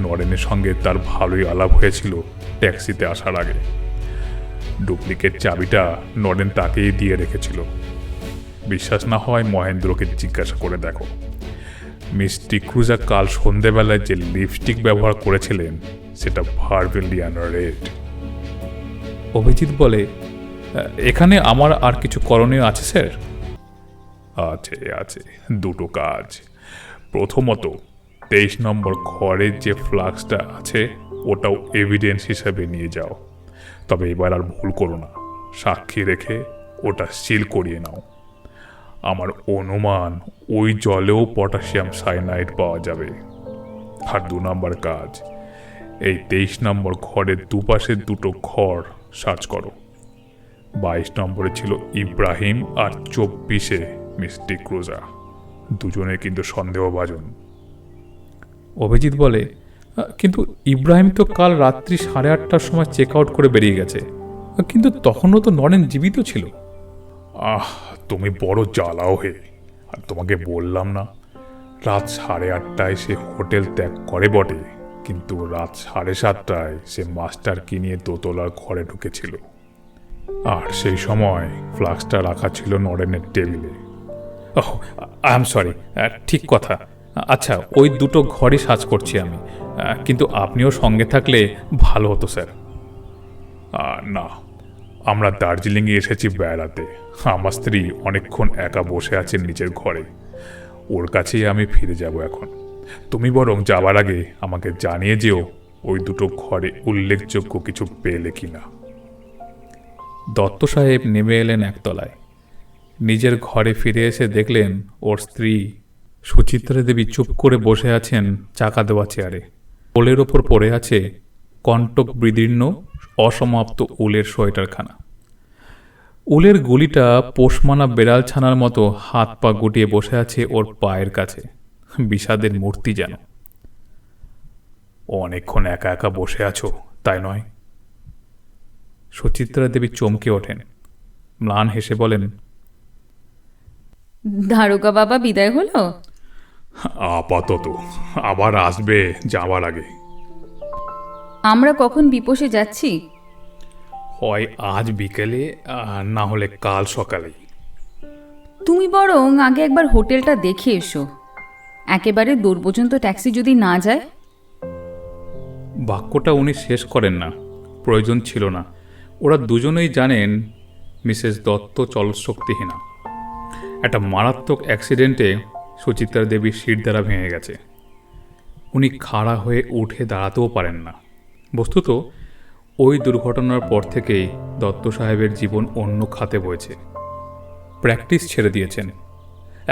নরেনের সঙ্গে তার ভালোই আলাপ হয়েছিল ট্যাক্সিতে আসার আগে। ডুপ্লিকেট চাবিটা নরেন তাকেই দিয়ে রেখেছিল। বিশ্বাস না হয় মহেন্দ্রকে জিজ্ঞাসা করে দেখো। মিস টিক্রুজা কাল সন্ধেবেলায় যে লিপস্টিক ব্যবহার করেছিলেন সেটা ভার্মিলিয়ান রেড। অভিজিৎ বলে, এখানে আমার আর কিছু করণীয় আছে স্যার? আছে আছে, দুটো কাজ। প্রথমত, 23 নম্বর ঘরের যে ফ্লাক্সটা আছে ওটাও এভিডেন্স হিসাবে নিয়ে যাও। তবে এবার আর ভুল করো না, সাক্ষী রেখে ওটা সিল করিয়ে নাও। আমার অনুমান ওই জলেও পটাশিয়াম সাইনাইড পাওয়া যাবে। আর 2 নম্বর কাজ, এই 23 নম্বর ঘরের দুপাশের দুটো ঘর সার্চ করো। 22 নম্বরে ছিল ইব্রাহিম আর 24-এ মিস টিক্রুজা। দুজনে কিন্তু সন্দেহভাজন। অভিজিৎ বলে, কিন্তু ইব্রাহিম তো কাল রাত্রি 8:30টার সময় চেক আউট করে বেরিয়ে গেছে, কিন্তু তখনও তো নরেন জীবিত ছিল। তুমি বড় জ্বালাও হে। আর তোমাকে বললাম না, রাত 8:30টায় সে হোটেল ত্যাগ করে বটে, কিন্তু রাত 7:30টায় সে মাস্টার কি নিয়ে দোতলার ঘরে ঢুকেছিল। আর সেই সময় ফ্লাক্সটা রাখা ছিল নরেনের টেবিলে। ওহ, আই এম সরি, ঠিক কথা। আচ্ছা, ওই দুটো ঘরই সার্চ করছি আমি, কিন্তু আপনিও সঙ্গে থাকলে ভালো হতো স্যার। না, আমরা দার্জিলিংয়ে এসেছি বেড়াতে। আমার স্ত্রী অনেকক্ষণ একা বসে আছেন নিজের ঘরে, ওর কাছেই আমি ফিরে যাব এখন। তুমি বরং যাবার আগে আমাকে জানিয়ে যেও ওই দুটো ঘরে উল্লেখযোগ্য কিছু পেলে কিনা। দত্ত সাহেব নেমে এলেন একতলায়। নিজের ঘরে ফিরে এসে দেখলেন ওর স্ত্রী সুচিত্রা দেবী চুপ করে বসে আছেন চাকা দেওয়া চেয়ারে। কোলের ওপর পড়ে আছে কণ্টক বিদীর্ণ অসমাপ্ত উলের সোয়েটারখানা। উলের গুলিটা পোষমানা বেড়াল ছানার মতো হাত পা গুটিয়ে বসে আছে ওর পায়ের কাছে, বিষাদের মূর্তি যেন। অনেকক্ষণ একা একা বসে আছো, তাই নয়? সুচিত্রা দেবী চমকে ওঠেন, ম্লান হেসে বলেন, দারোগা বাবা বিদায় হলো? আপাতত, আবার আসবে যাবার আগে। আমরা কখন বিপোষে যাচ্ছি? হয় আজ বিকেলে, না হলে কাল সকালেই। তুমি বরং আগে একবার হোটেলটা দেখে এসো। একেবারে দূর পর্যন্ত ট্যাক্সি যদি না যায়। বাক্যটা উনি শেষ করেন না, প্রয়োজন ছিল না। ওরা দুজনেই জানেন মিসেস দত্ত চলশক্তিহীনা। একটা মারাত্মক অ্যাক্সিডেন্টে সুচিত্রা দেবীর শিরদাঁড়া ভেঙে গেছে। উনি খাড়া হয়ে উঠে দাঁড়াতেও পারেন না। বস্তুত ওই দুর্ঘটনার পর থেকেই দত্ত সাহেবের জীবন অন্য খাতে বইছে। প্র্যাকটিস ছেড়ে দিয়েছেন।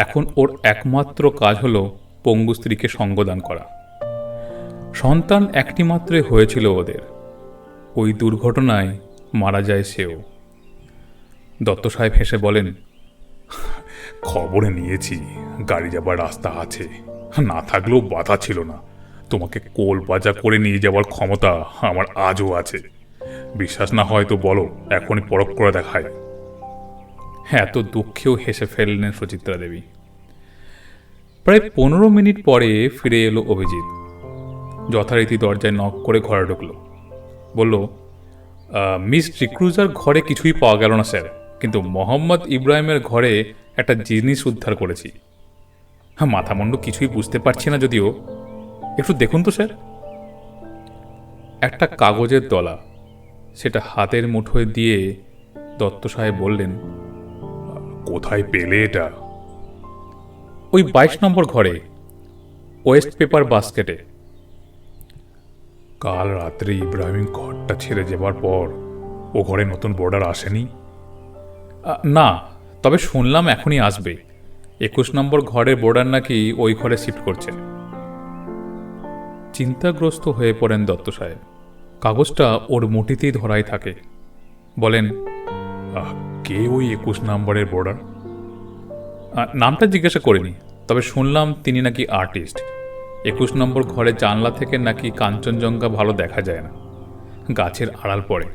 এখন ওর একমাত্র কাজ হলো পঙ্গু স্ত্রীকে সঙ্গদান করা। সন্তান একটি মাত্রই হয়েছিল ওদের, ওই দুর্ঘটনায় মারা যায় সেও। দত্ত সাহেব হেসে বলেন, খবরে নিয়েছি গাড়ি যাবার রাস্তা আছে, না থাকলেও বাধা ছিল না। তোমাকে কোল বাজা করে নিয়ে যাওয়ার ক্ষমতা আমার আজও আছে। বিশ্বাস না হয় তো বলো, এখনই পরখ করে দেখায়। হ্যাঁ, এত দুঃখেও হেসে ফেললেন সুচিত্রা দেবী। প্রায় 15 মিনিট পরে ফিরে এলো অভিজিৎ। যথারীতি দরজায় নক করে ঘরে ঢুকলো। বলল, মিস ডিক্রুজার ঘরে কিছুই পাওয়া গেল না স্যার, কিন্তু মোহাম্মদ ইব্রাহিমের ঘরে একটা জিনিস উদ্ধার করেছি। হ্যাঁ, মাথামুন্ডু কিছুই বুঝতে পারছি না যদিও। একটু দেখুন তো স্যার। একটা কাগজের দলা, সেটা হাতের মুঠোয় দিয়ে দত্ত সাহেব বললেন, কোথায় পেলে এটা? ওই 22 নম্বর ঘরে, ওয়েস্ট পেপার বাস্কেটে। কাল রাত্রে ইব্রাহিম ঘরটা ছেড়ে যাবার পর ও ঘরে নতুন বোর্ডার আসেনি? না, তবে শুনলাম এখনই আসবে। 21 নম্বর ঘরের বোর্ডার নাকি ওই ঘরে শিফট করছেন। চিন্তাগ্রস্ত হয়ে পড়েন দত্ত সাহেব। কাগজটা ওর মুঠিতেই ধরাই থাকে। বলেন, কে ওই 21 নম্বরের বোর্ডার? নামটা জিজ্ঞাসা করিনি, তবে শুনলাম তিনি নাকি আর্টিস্ট। 21 নম্বর ঘরে জানলা থেকে নাকি কাঞ্চনজঙ্ঘা ভালো দেখা যায় না, গাছের আড়াল পড়ে।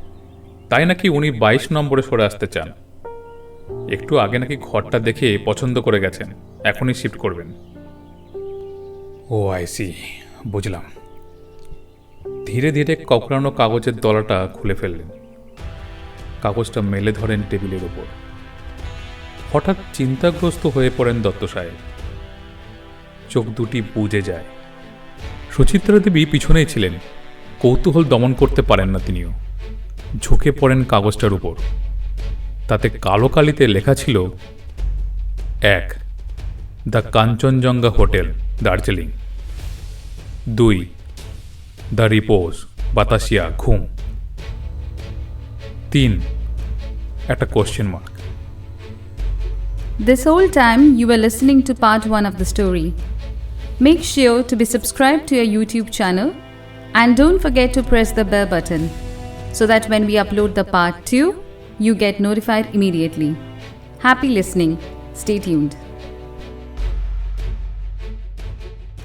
তাই নাকি উনি 22 নম্বরে সরে আসতে চান। একটু আগে নাকি ঘরটা দেখে পছন্দ করে গেছেন, এখনই শিফট করবেন। ও আইসি, বুঝলাম। ধীরে ধীরে ককড়ানো কাগজের দলাটা খুলে ফেললেন। কাগজটা মেলে ধরেন টেবিলের উপর। হঠাৎ চিন্তাগ্রস্ত হয়ে পড়েন দত্ত সাহেব। চোখ দুটি বুজে যায়। সুচিত্রা দেবী পিছনেই ছিলেন, কৌতূহল দমন করতে পারেন না তিনিও। ঝুঁকে পড়েন কাগজটার উপর। তাতে কালো কালিতে লেখা ছিল, 1. The Kanchenjunga hotel, Darjeeling. 2. The Repose, Batasia, Ghum. 3. একটা question mark. This whole time you were listening to part 1 of the story. Make sure to be subscribed to our YouTube channel and don't forget to press the bell button so that when we upload the part 2, you get notified immediately. Happy listening. Stay tuned.